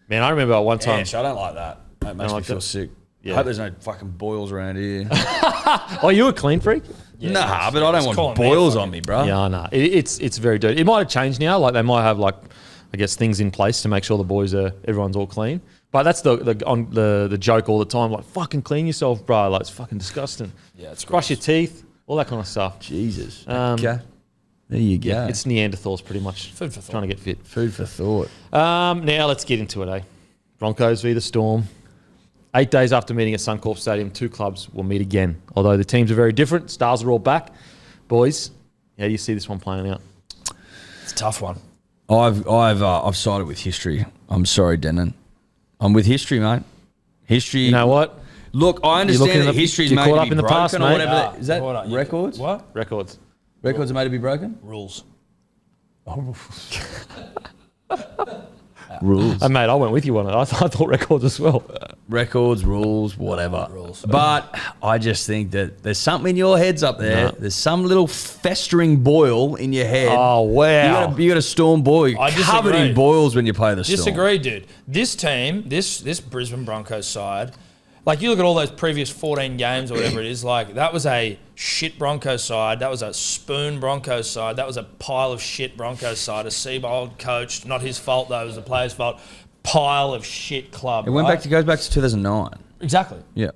Man, I remember one time. I don't like that. That makes Don't me like feel that? sick. Yeah. I hope there's no fucking boils around here. Oh, you a clean freak? Nah, but I don't calling want me a boils fucking- on me, bro. Yeah, no. It's very dirty. It might have changed now. Like they might have like, I guess things in place to make sure everyone's all clean. But that's the joke all the time. Like fucking clean yourself, bro. Like it's fucking disgusting. Yeah, it's Brush your teeth, all that kind of stuff. Jesus. Um, Okay. There you go. It's Neanderthals pretty much. Food for thought. Trying to get fit. food for thought. Now let's get into it, eh? Broncos v the Storm. 8 days after meeting at Suncorp Stadium, two clubs will meet again. Although the teams are very different, stars are all back. Boys, how do you see this one playing out? It's a tough one. I've sided with history. I'm sorry, Denon. I'm with history, mate. History. You know what? Look, I looking understand at that the- history's you're made caught to up be in the broken past, or mate. whatever. Ah, Is that hold on. records? What? Records. Records are made to be broken? Rules. Rules. Mate, I went with you on it. I thought records as well. Records, rules, whatever. Rules. But I just think that there's something in your heads up there. There's some little festering boil in your head. Oh, wow. You got a Storm boy I covered disagree. in boils when you play the Storm. Disagree, dude. This team, this Brisbane Broncos side, like you look at all those previous 14 games or whatever it is, like that was a shit Broncos side. That was a spoon Broncos side. That was a pile of shit Broncos side. A Seabold coach, not his fault though, it was the players' fault. Pile of shit club. It right? goes back to 2009. Exactly. Yeah.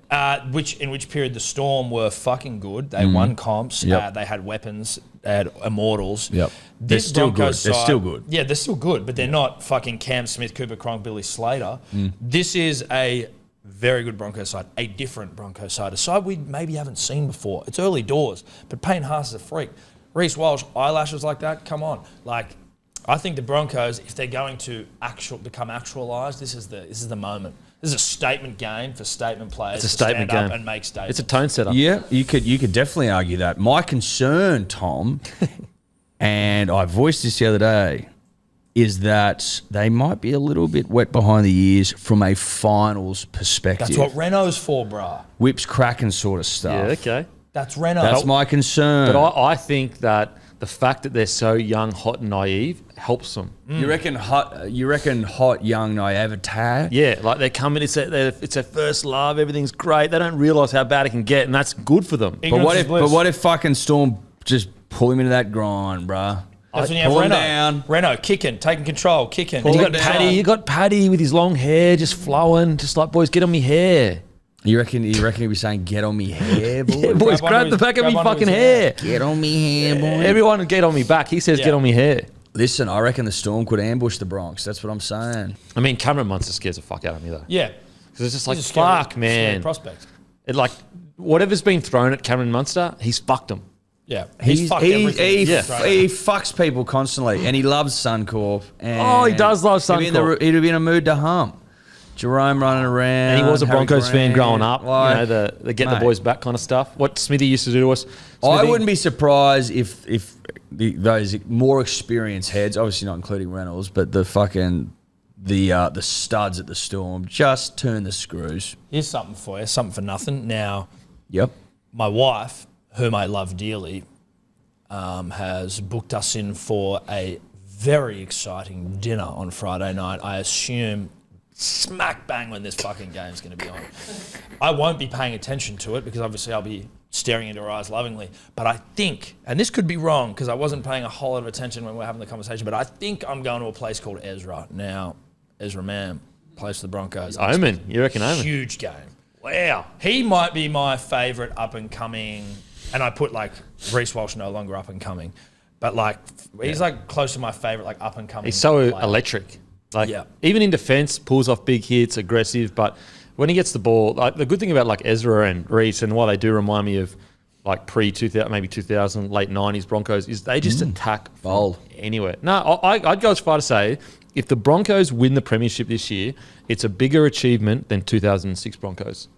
In which period the Storm were fucking good. They won comps. Yep. They had weapons. They had immortals. Yep. They're This still Broncos good. They're side- still good. Yeah, they're still good, but they're not fucking Cam Smith, Cooper Cronk, Billy Slater. This is a very good Broncos side, a different Broncos side, a side we maybe haven't seen before. It's early doors, but Payne Haas is a freak. Reece Walsh, eyelashes like that, come on. Like, I think the Broncos, if they're going to become actualised, this is the moment. This is a statement game for statement players. It's a to statement stand up game. and make statements. It's a tone setter. Yeah, you could definitely argue that. My concern, Tom, and I voiced this the other day, is that they might be a little bit wet behind the ears from a finals perspective. That's what Renault's for, brah. Whips cracking sort of stuff. Yeah, okay. That's Renault. That's my concern. But I think that the fact that they're so young, hot, and naive helps them. You reckon hot young naivete? Yeah, like they come in, it's their first love, everything's great. They don't realise how bad it can get, and that's good for them. But what if fucking Storm just pull him into that grind, bruh? That's when you have pull him Renault. down. Renault kicking, taking control, kicking. And you Pull got it down. Paddy. You got Paddy with his long hair, just flowing, just like boys, get on me hair. You reckon he'd be saying, "Get on me hair, boy"? Yeah, boys, Grab grab onto the his- back of grab me onto fucking his hair. Get on me hair, boy. Everyone would get on me back. He says, Yeah. get on me hair. Listen, I reckon the Storm could ambush the Bronx. That's what I'm saying. I mean, Cameron Munster scares the fuck out of me though. Yeah. Because it's just like, He's a scary- fuck, scary man. prospect. It like whatever's been thrown at Cameron Munster, he's fucked them. Yeah. He's fucked he everything. he fucks people constantly, and he loves Suncorp. And Oh, he does love Suncorp. He'd be in a mood to hump. Jerome running around. And he was a Harry Broncos fan Grant, growing up. like, you know, the get mate. the boys back kind of stuff. What Smithy used to do to us. I Smithy- wouldn't be surprised if those more experienced heads, obviously not including Reynolds, but the studs at the Storm just turn the screws. Here's something for you, something for nothing. Now, Yep. my wife, whom I love dearly, has booked us in for a very exciting dinner on Friday night. I assume smack bang when this fucking game's going to be on. I won't be paying attention to it because obviously I'll be staring into her eyes lovingly. But I think, and this could be wrong because I wasn't paying a whole lot of attention when we were having the conversation, but I think I'm going to a place called Ezra. Now, Ezra Mam plays for the Broncos. Omen. You reckon Omen? Huge game. Wow. He might be my favourite up and coming, and I put like Reece Walsh no longer up and coming, but like he's like close to my favourite like up and coming. He's so player. electric. Like Yeah. even in defence, pulls off big hits, aggressive. But when he gets the ball, like the good thing about like Ezra and Reece, and why they do remind me of like pre-2000, maybe 2000, late 90s Broncos, is they just attack from Bold. anywhere. No, I'd go as far to say if the Broncos win the premiership this year, it's a bigger achievement than 2006 Broncos.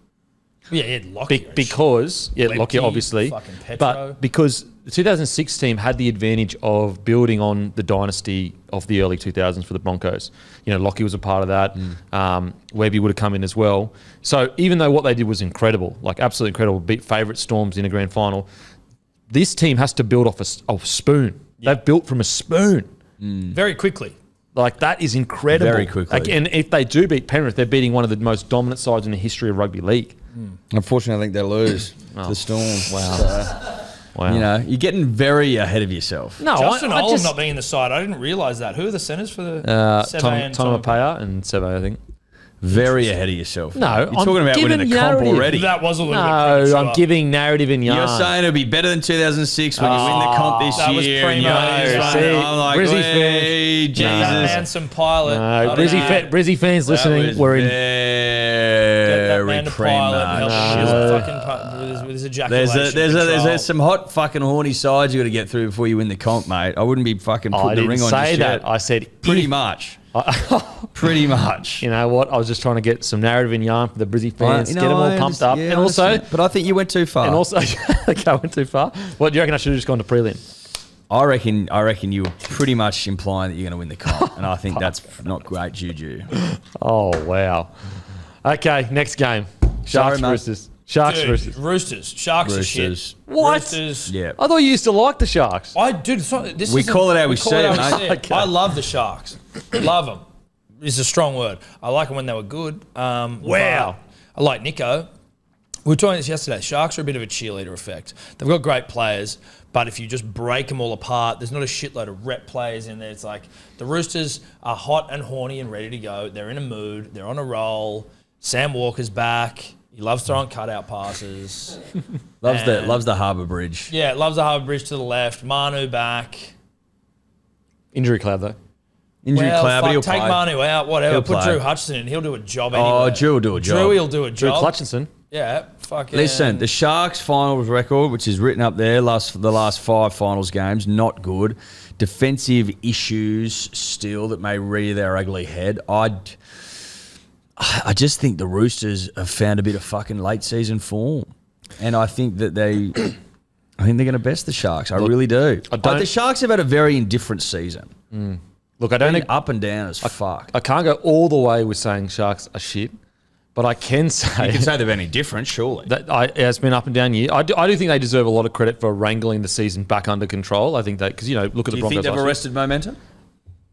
Yeah, he had Lockyer. Because, Lemke, Lockyer obviously, fucking Petro. but because the 2006 team had the advantage of building on the dynasty of the early 2000s for the Broncos. You know, Lockyer was a part of that. Webby would have come in as well. So even though what they did was incredible, like absolutely incredible, beat favourite Storms in a grand final, this team has to build off a spoon. Yeah. They've built from a spoon. Very quickly. Like, that is incredible. Very quickly. Like, and if they do beat Penrith, they're beating one of the most dominant sides in the history of rugby league. Unfortunately, I think they lose to the Storm. Wow. So, Wow. you know, you're getting very ahead of yourself. No, Justin I Olam just... not being in the side. I didn't realise that. Who are the centres for the Seve and Tonopea and Seve, I think. Very ahead of yourself. No, you're I'm talking about winning giving a comp narrative. already. That was a little bit No, premature. I'm giving narrative and yarn. You're saying it'll be better than 2006 when you win the comp this that was year. And primo. you're No, see, I'm like, Brizzy "Hey, fans." That Jesus. Manson pilot. No, Brizzy fans listening, we're in... That man Very to pilot. Help him with his No. fucking with his ejaculation. There's some hot fucking horny sides you got to get through before you win the comp, mate. I wouldn't be fucking putting I the didn't ring on say your that. shit. I said... Pretty if- much. Pretty much. You know what? I was just trying to get some narrative and yarn for the Brizzy fans, You know, get them all I pumped understand- up. yeah, And I also... understand. But I think you went too far. And also... okay, I went too far. What, do you reckon I should have just gone to prelim? I reckon you were pretty much implying that you're going to win the comp, and I think that's not great juju. Oh, wow. Okay, next game. Sharks mate. Roosters. Sharks Dude, Roosters. Roosters. Sharks are shit. Roosters. What? Roosters. Yeah. I thought you used to like the Sharks. I dude, this We isn't- call it how we call see it it, how we mate. see it. Okay. I love the Sharks. Love them. It's a strong word. I like them when they were good. Wow. I like Nico. We were talking this yesterday. Sharks are a bit of a cheerleader effect. They've got great players, but if you just break them all apart, there's not a shitload of rep players in there. It's like the Roosters are hot and horny and ready to go. They're in a mood. They're on a roll. Sam Walker's back. He loves throwing cutout passes. Loves the Harbour Bridge. Yeah, loves the Harbour Bridge to the left. Manu back. Injury cloud, though. Injury cloud, but he'll take play. Manu out, whatever. He'll Put play. Drew Hutchison in. He'll do a job anyway. Oh, Drew will do a job. Drew will do a Drew job. Clutchinson. Yeah, fucking. Listen, the Sharks finals record, which is written up there, the last 5 finals games, not good. Defensive issues still that may rear their ugly head. I just think the Roosters have found a bit of fucking late season form, and I think that I think they're going to best the Sharks. I really do. The Sharks have had a very indifferent season. Look, I don't Been think... up and down as fuck. I can't go all the way with saying Sharks are shit, but I can say... You can say they've any different, surely. that it's been up and down year. I do think they deserve a lot of credit for wrangling the season back under control. I think that... Because, you know, look at Do the you Broncos think they've last year. arrested momentum?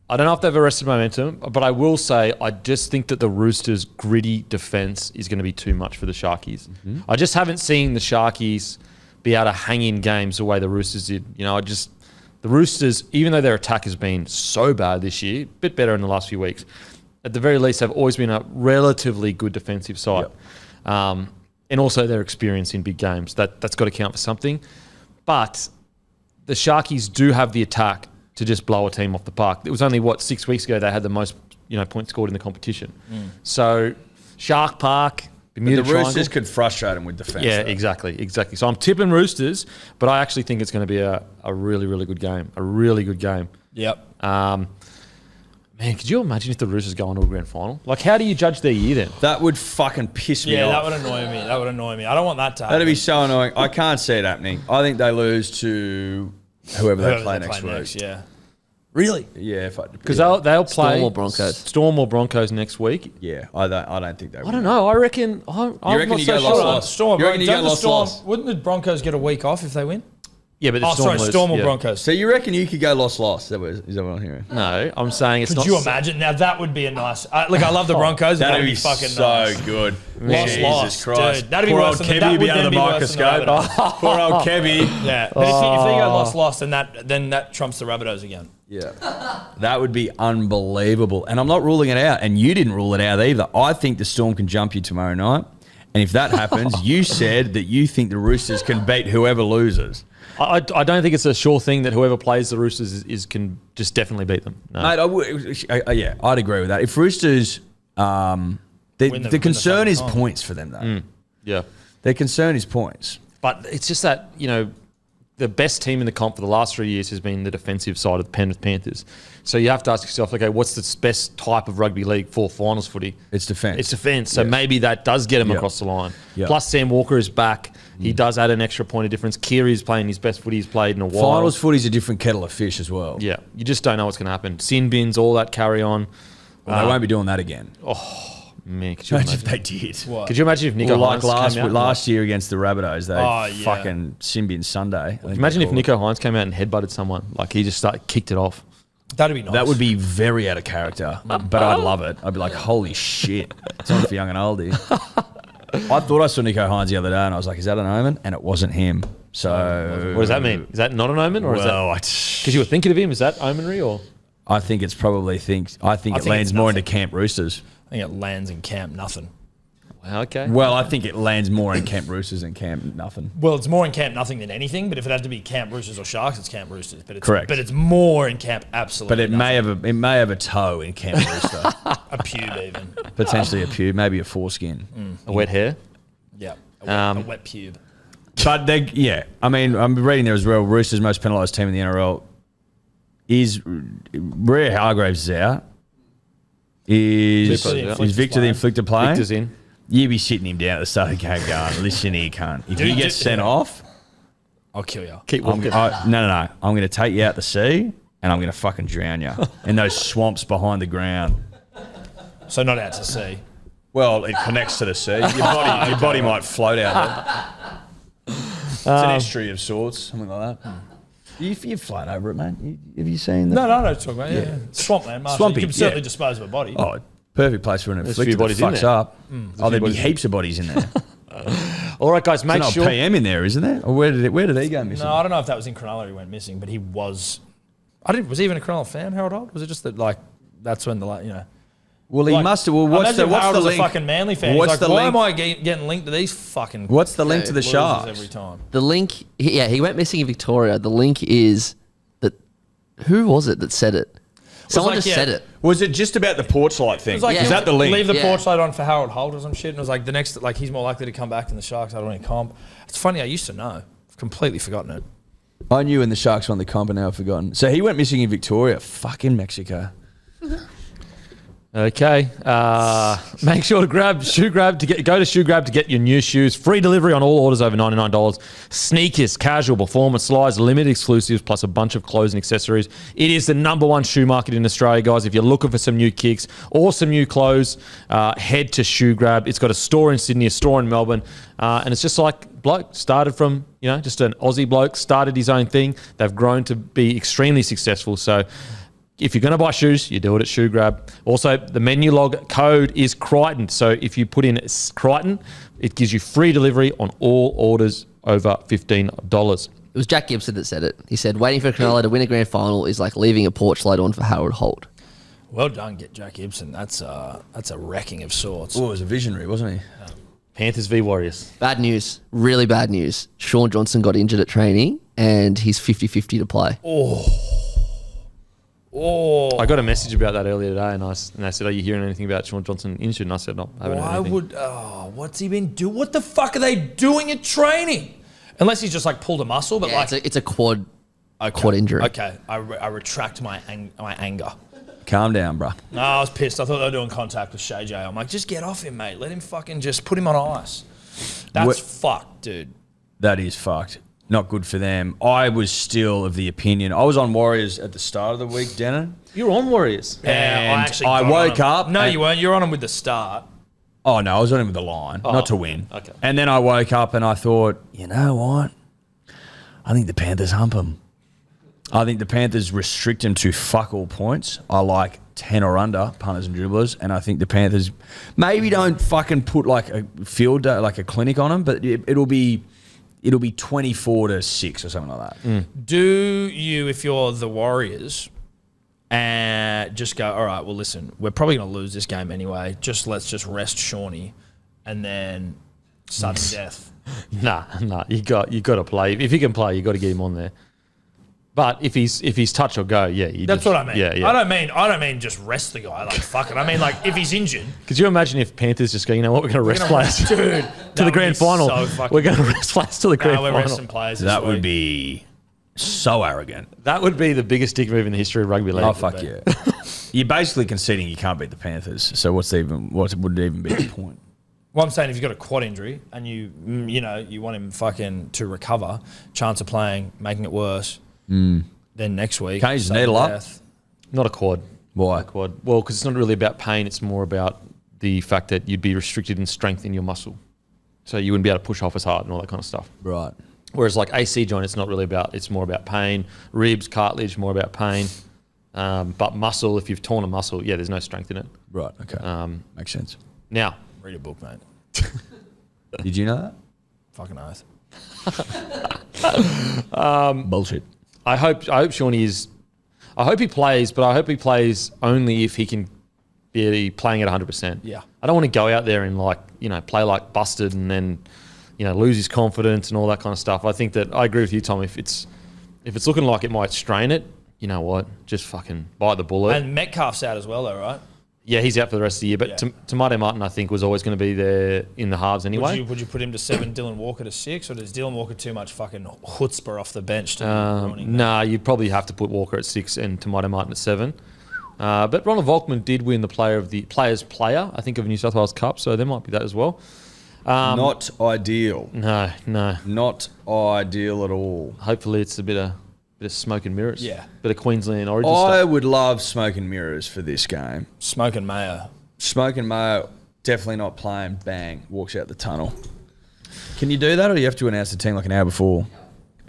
I don't know if they've arrested momentum, but I will say I just think that the Roosters' gritty defence is going to be too much for the Sharkies. I just haven't seen the Sharkies be able to hang in games the way the Roosters did. You know, the Roosters, even though their attack has been so bad this year, a bit better in the last few weeks, at the very least have always been a relatively good defensive side. And also their experience in big games. That's got to count for something. But the Sharkies do have the attack to just blow a team off the park. It was only, 6 weeks ago they had the most, points scored in the competition. So Shark Park, Bermuda The Roosters Triangle. could frustrate them with defence. Yeah, though. exactly. So I'm tipping Roosters, but I actually think it's going to be a really, really good game. A really good game. Yep. Man, could you imagine if the Roosters go on to a grand final? Like, how do you judge their year then? That would fucking piss me Yeah, off. that would annoy me. I don't want that to happen. That'd be so annoying. I can't see it happening. I think they lose to whoever they play next week. Yeah. Really? Yeah, Because they'll play Storm or Broncos. Storm or Broncos next week. Yeah, I don't think they. I don't know. I reckon. I'm reckon not you so go sure. loss? Storm. You reckon you Don't get the Storm? loss? Wouldn't the Broncos get a week off if they win? Yeah, but the Storm lose. Storm or Yeah. Broncos. So you reckon you could go loss? Is that what I'm hearing? No, I'm saying it's Could not. you imagine? Now that would be a nice. I love the Broncos. but That'd that'd be fucking so nice. good. Lost, Jesus Christ. dude. That'd be Poor worse old than Kevy that would be would under then the be worse than the microscope. Poor old Kevy. Yeah, but if they go lost, then that trumps the Rabbitohs again. Yeah, that would be unbelievable. And I'm not ruling it out, and you didn't rule it out either. I think the Storm can jump you tomorrow night, and if that happens, you said that you think the Roosters can beat whoever loses. I don't think it's a sure thing that whoever plays the Roosters can just definitely beat them. No. Mate, yeah, I'd agree with that. If Roosters, the concern is points for them though. Yeah. Their concern is points. But it's just that, the best team in the comp for the last 3 years has been the defensive side of the Penrith Panthers. So you have to ask yourself, okay, what's the best type of rugby league for finals footy? It's defence. It's defence. So maybe that does get him across the line. Yep. Plus Sam Walker is back. He does add an extra point of difference. Kiri's playing his best footy he's played in a while. Finals footy's a different kettle of fish as well. Yeah. You just don't know what's going to happen. Sin bins, all that carry on. Well, they won't be doing that again. Man, could you Imagine if imagine? they did. What? Could you imagine if Nico Well, like Hines came out? last year against the Rabbitohs, they yeah. fucking Simbin Sunday. Imagine if Nico Hines came out and headbutted someone. Like he just kicked it off. That'd be nice. That would be very out of character, but I'd love it. I'd be like, holy shit. It's on for young and oldie. I thought I saw Nico Hines the other day and I was like, is that an omen? And it wasn't him. So What does that mean? Is that not an omen, or is that because you were thinking of him? Is that omenry, or I think it's probably I think it lands it's more nothing. into Camp Roosters. I think it lands in camp nothing. wow, okay? Well, I think it lands more in Camp Roosters than Camp nothing. Well, it's more in camp nothing than anything. But if it had to be Camp Roosters or Sharks, it's Camp Roosters. But it's Correct. But it's more in camp absolutely. But it nothing. may have a toe in Camp Rooster, a pube even. potentially a pube, maybe a foreskin. A wet hair. Yeah, a wet pube. But I mean, I'm reading there as well. Roosters' most penalised team in the NRL is Rhea Hargraves is out. Is Victor the Inflictor playing? Victor's in. You'd be sitting him down at the start of the game going, listen here, cunt. If you get sent off, I'll kill you. Keep I'm, walking. no. I'm going to take you out to sea and I'm going to fucking drown you in those swamps behind the ground. So not out to sea. Well, it connects to the sea. Your body might float out there. It's an estuary of sorts, something like that. You've flown over it, mate. Have you seen that? No, talk about it. Yeah. Swampland, Marshall. Swampy, You can certainly yeah. dispose of a body. Oh, perfect place for an a inflictor few that bodies in fucks there. up. Oh, there'd be bodies in heaps of bodies in there. All right, guys, make There's an sure. old PM in there, isn't there? Or where did he go missing? No, I don't know if that was in Cronulla he went missing, but he was. Was he even a Cronulla fan, Harold Holt? Was it just that that's when Well, he must have. Well, what's the link? A fucking Manly fan. What's He's the like, why link? am I getting linked to these fucking? What's the link to the losers Sharks? every time? The link, he went missing in Victoria. The link is that, who was it that said it? Someone like, just said it. Was it just about the porch light thing? It was like, Yeah. Is that the link? Leave the Yeah. porch light on for Harold Holt or some shit. And it was like the next, he's more likely to come back than the Sharks. I don't want to comp. It's funny. I used to know. I've completely forgotten it. I knew when the Sharks won the comp and now I've forgotten. So he went missing in Victoria. Fucking Mexico. Okay. Make sure to go to Shoe Grab to get your new shoes. Free delivery on all orders over $99. Sneakers, casual, performance, slides, limited exclusives, plus a bunch of clothes and accessories. It is the #1 shoe market in Australia, guys. If you're looking for some new kicks or some new clothes, head to Shoe Grab. It's got a store in Sydney, a store in Melbourne, and it's just like Bloke started from, just an Aussie bloke, started his own thing. They've grown to be extremely successful. So if you're going to buy shoes, you do it at Shoe Grab. Also, the menu log code is Crichton. So if you put in Crichton, it gives you free delivery on all orders over $15. It was Jack Gibson that said it. He said, waiting for Cronulla to win a grand final is like leaving a porch light on for Harold Holt. Well done, get Jack Gibson. That's a wrecking of sorts. Oh, it was a visionary, wasn't he? Panthers v Warriors. Bad news. Really bad news. Sean Johnson got injured at training and he's 50-50 to play. Oh, I got a message about that earlier today, and they said, "Are you hearing anything about Sean Johnson injured?" And I said, "No, I haven't heard anything." what's he been doing? What the fuck are they doing at training? Unless he's just like pulled a muscle, but Yeah, like it's a quad injury. Okay, I retract my anger. Calm down, bro. No, I was pissed. I thought they were doing contact with Shay J. I'm like, just get off him, mate. Let him fucking just put him on ice. That's fucked, dude. That is fucked. Not good for them. I was still of the opinion. I was on Warriors at the start of the week, Denon. You're on Warriors. Yeah, And I woke up. No, and- you weren't. You're on him with the start. Oh, no, I was on him with the line, not to win. Okay. And then I woke up and I thought, you know what? I think the Panthers hump them. I think the Panthers restrict them to fuck all points. I like 10 or under punters and dribblers, and I think the Panthers maybe don't fucking put like a field like a clinic on them, but it'll be 24-6 or something like that. Do you, if you're the Warriors, and just go, all right, well, listen, we're probably going to lose this game anyway. Let's just rest Shawnee, and then sudden death. Nah, you got to play. If he can play, you got to get him on there. But if he's touch or go, yeah, That's what I mean. Yeah. I don't mean just rest the guy. Like fuck it. I mean like if he's injured. Could you imagine if Panthers just go, you know what, we're going to rest players Dude, to the grand final. We're going to rest players to the grand we're final. resting players. This That would week. be so arrogant. That would be the biggest dick move in the history of rugby league. Oh, fuck yeah. You're basically conceding you can't beat the Panthers, so what would even be the point? Well, I'm saying if you've got a quad injury and you want him fucking to recover, chance of playing, making it worse. Then next week, Can't you just sudden needle up? death. Not a quad. Why? Not a quad. Well, because it's not really about pain. It's more about the fact that you'd be restricted in strength in your muscle. So you wouldn't be able to push off as hard and all that kind of stuff. Right. Whereas like AC joint, it's more about pain. Ribs, cartilage, more about pain. But muscle, if you've torn a muscle, there's no strength in it. Right, okay. Makes sense. Now, Read a book, mate. Did you know that? Fucking oath. Bullshit. I hope Shawnee is. I hope he plays, but I hope he plays only if he can be playing at 100%. Yeah. I don't want to go out there and play like busted and then lose his confidence and all that kind of stuff. I think that I agree with you, Tom. If it's looking like it might strain it, you know what? Just fucking bite the bullet. And Metcalf's out as well, though, right? Yeah, he's out for the rest of the year. But Tamate Martin, I think, was always going to be there in the halves anyway. Would you put him to 7, Dylan Walker to 6, or does Dylan Walker too much fucking chutzpah off the bench to be running? Nah, you'd probably have to put Walker at 6 and Tamate Martin at 7. But Ronald Volkman did win the Players Player, I think, of New South Wales Cup, so there might be that as well. Not ideal. No. Not ideal at all. Hopefully it's a bit of smoke and mirrors. Yeah. Bit of Queensland origin I stuff. would love smoke and mirrors for this game. Smoke and mayo. Smoke and Mayo, definitely not playing. Bang, walks out the tunnel. Can you do that, or do you have to announce the team like an hour before?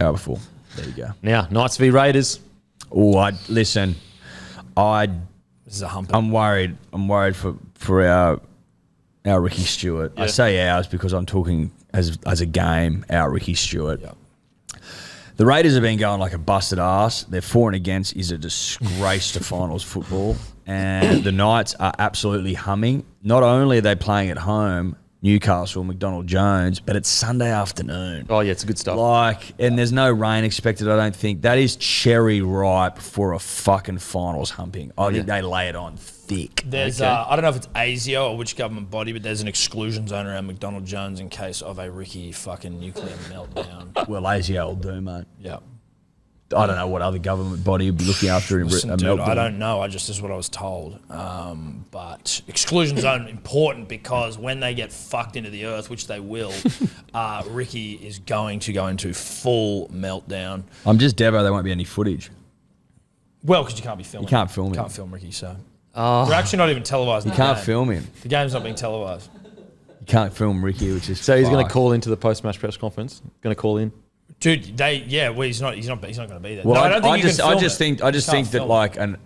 Hour before. There you go. Now, Knights v Raiders. Oh, This is a hump. I'm worried. I'm worried for our Ricky Stewart. I say ours because I'm talking as a game. Our Ricky Stewart. Yep. The Raiders have been going like a busted ass. Their for and against is a disgrace to finals football. And the Knights are absolutely humming. Not only are they playing at home, Newcastle, McDonald Jones, but it's Sunday afternoon. Oh, yeah, it's good stuff. And there's no rain expected, I don't think. That is cherry ripe for a fucking finals humping. I think they lay it on thick. There's, I don't know if it's ASIO or which government body, but there's an exclusion zone around McDonald Jones in case of a Ricky fucking nuclear meltdown. Well, ASIO will do, mate. Yeah. I don't know what other government body would be looking after a Listen, dude, meltdown. I don't know. This is what I was told. But exclusion zone important because when they get fucked into the earth, which they will, Ricky is going to go into full meltdown. I'm just Devo, there won't be any footage. Well, because you can't be filming. You can't film him. Can't film Ricky, so. We're actually not even televising. You can't film him. The game's not being televised. You can't film Ricky, which is So he's going to fucked. call into the post-match press conference. Going to call in. Dude, well, he's not going to be there. Well, No, I don't think I you can just film think it. You can't that film like an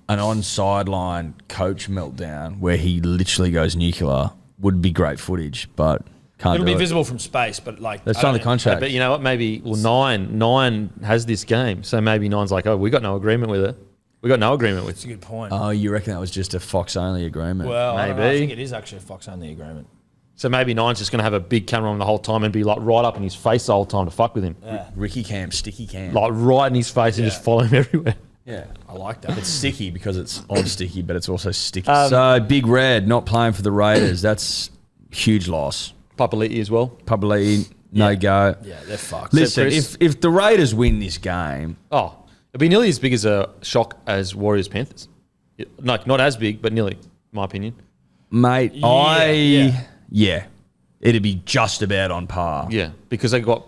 on sideline coach meltdown where he literally goes nuclear would be great footage, but can't. It'll do be it. visible from space, but like That's I on the don't- contract. But you know what? Maybe nine has this game, so maybe Nine's like, oh, we got no agreement with it. We got no agreement with That's a good point. Oh, you reckon that was just a Fox only agreement? Well, I don't know. I maybe. think it is actually a Fox only agreement. So maybe Nine's just going to have a big camera on the whole time and be like right up in his face the whole time to fuck with him. Yeah. Ricky Cam, sticky cam. Like right in his face and just follow him everywhere. Yeah. I like that. It's sticky because it's on sticky, but it's also sticky. So Big Red not playing for the Raiders. That's huge loss. Papali'i as well. Papali'i, no go. Yeah, they're fucked. Listen, Chris- if the Raiders win this game, Oh, it'd be nearly as big as a shock as Warriors Panthers. Like not as big, but nearly, in my opinion. mate, Yeah. it'd be just about on par. Yeah, because they got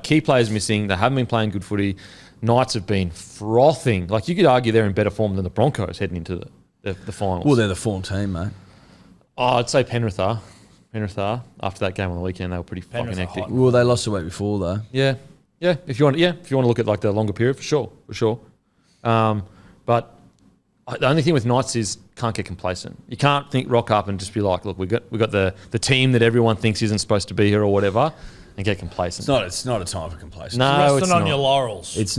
key players missing. They haven't been playing good footy. Knights have been frothing. Like you could argue they're in better form than the Broncos heading into the finals. Well, they're the form team, mate. Oh, I'd say Penrith are. After that game on the weekend, they were pretty Penrith fucking are hectic. hot. Well, they lost the week before though. Yeah. If you want to look at like the longer period, for sure. But the only thing with Knights is can't get complacent. You can't rock up and just be like, look, we got the team that everyone thinks isn't supposed to be here or whatever, and get complacent. It's not a time for complacency. No, it's Resting on not. your laurels.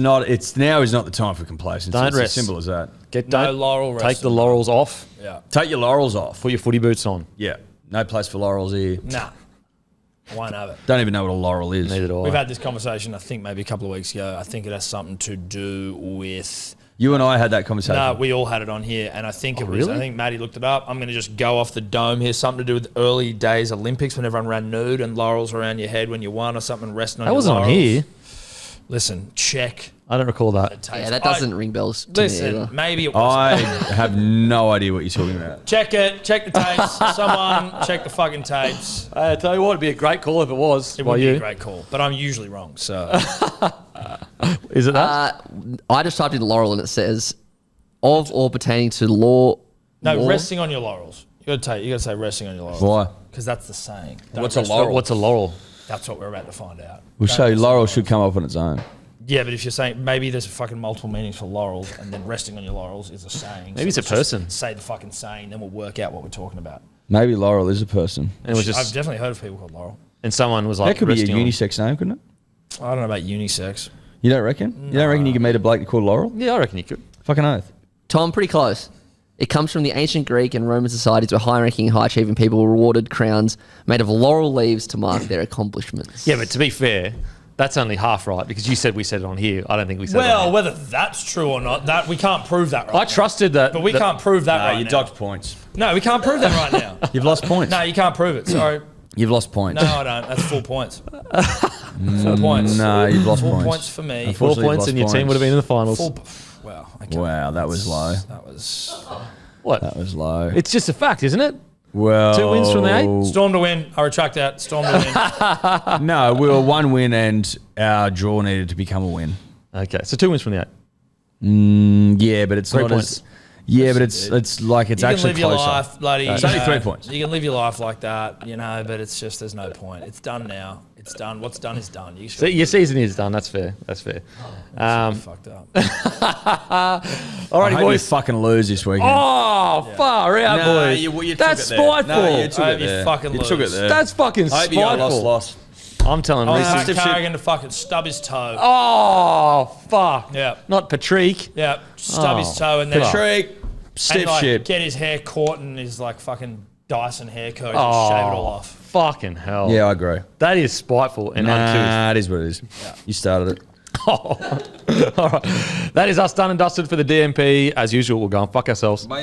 Now is not the time for complacency. Don't it's rest. as simple as that. No laurel Take resting. the laurels off. Yeah. Take your laurels off. Put your footy boots on. Yeah. No place for laurels here. Nah. I won't have it. Don't even know what a laurel is. Neither do I. We've had this conversation, I think, maybe a couple of weeks ago. I think it has something to do with... You and I had that conversation. No, we all had it on here, and I think it was... really? I think Maddie looked it up. I'm going to just go off the dome here. Something to do with early days Olympics when everyone ran nude and laurels around your head when you won or something, resting on That your wasn't on laurels. here. Listen, check. I don't recall that. Tapes. Yeah, that doesn't ring bells to me Listen, either. maybe it I was. have no idea what you're talking about. Check it. Check the tapes. Someone check the fucking tapes. I tell you what, it'd be a great call if it was. It by would be you. a great call, but I'm usually wrong. So Is it that? I just typed in laurel and it says, of or pertaining to law. no, law? resting on your laurels. You got to say resting on your laurels. Why? Because that's the saying. Don't What's a rest- laurel? What's a laurel? That's what we're about to find out. We'll Don't show you rest on laurel your should come up on its own. Yeah, but if you're saying maybe there's fucking multiple meanings for laurels, and then resting on your laurels is a saying. Maybe it's a let's just person. Say the fucking saying, then we'll work out what we're talking about. Maybe laurel is a person. And it was I've just, definitely heard of people called laurel. and someone was like, That could be a resting on- unisex name, couldn't it? I don't know about unisex. You don't reckon? You don't reckon you can meet a bloke called Laurel? Yeah, I reckon you could. Fucking oath. Tom, pretty close. It comes from the ancient Greek and Roman societies where high-ranking, high-achieving people were rewarded crowns made of laurel leaves to mark their accomplishments. Yeah, but to be fair, that's only half right because you said we said it on here. I don't think we said it on Well, here. whether that's true or not, that we can't prove that right I now. trusted that. But we can't prove that right you now. docked points. No, we can't prove that right now. You've lost points. No, you can't prove it. Sorry. You've lost points. No, I don't. That's 4 points. 4 points. No, you've lost 4 points. points for me. 4 Unfortunately, points you've and your lost team would have been in the finals. Wow. Okay. Wow, that was low. That was... What? That was low. It's just a fact, isn't it? Well, 2 wins from the 8? Storm to win. I retract that. Storm to win. No, we were 1 win and our draw needed to become a win. Okay, so 2 wins from the 8. Yeah, but it's 3 not points. as. Yeah, but it's like it's You can actually live your closer. life, bloody. It's only 3 points. You can live your life like that, but it's just there's no point. It's done now. It's done. What's done is done. You So your season is done. That's fair. That's fair. fucked up. I Alrighty, hope you boys. fucking lose this weekend. Oh, far out, Nah, boys. you took That's it there. spiteful. No, you took I it hope you there. fucking You took it lose. there. That's fucking I hope you got spiteful. lost. I'm telling I Reese. want Stip, stip. Carrigan to fucking stub his toe. Oh, fuck. Yeah. Not Patrick. Yeah, stub his Oh, toe and then Patrick, and stiff like shit. get his hair caught in his like fucking Dyson hair curls Oh, and shave it all off. fucking hell. Yeah, I agree. That is spiteful and uncouth. Nah, it is what it is. You started it. All right. That is us done and dusted for the DMP. As usual, we'll go and fuck ourselves. Bye.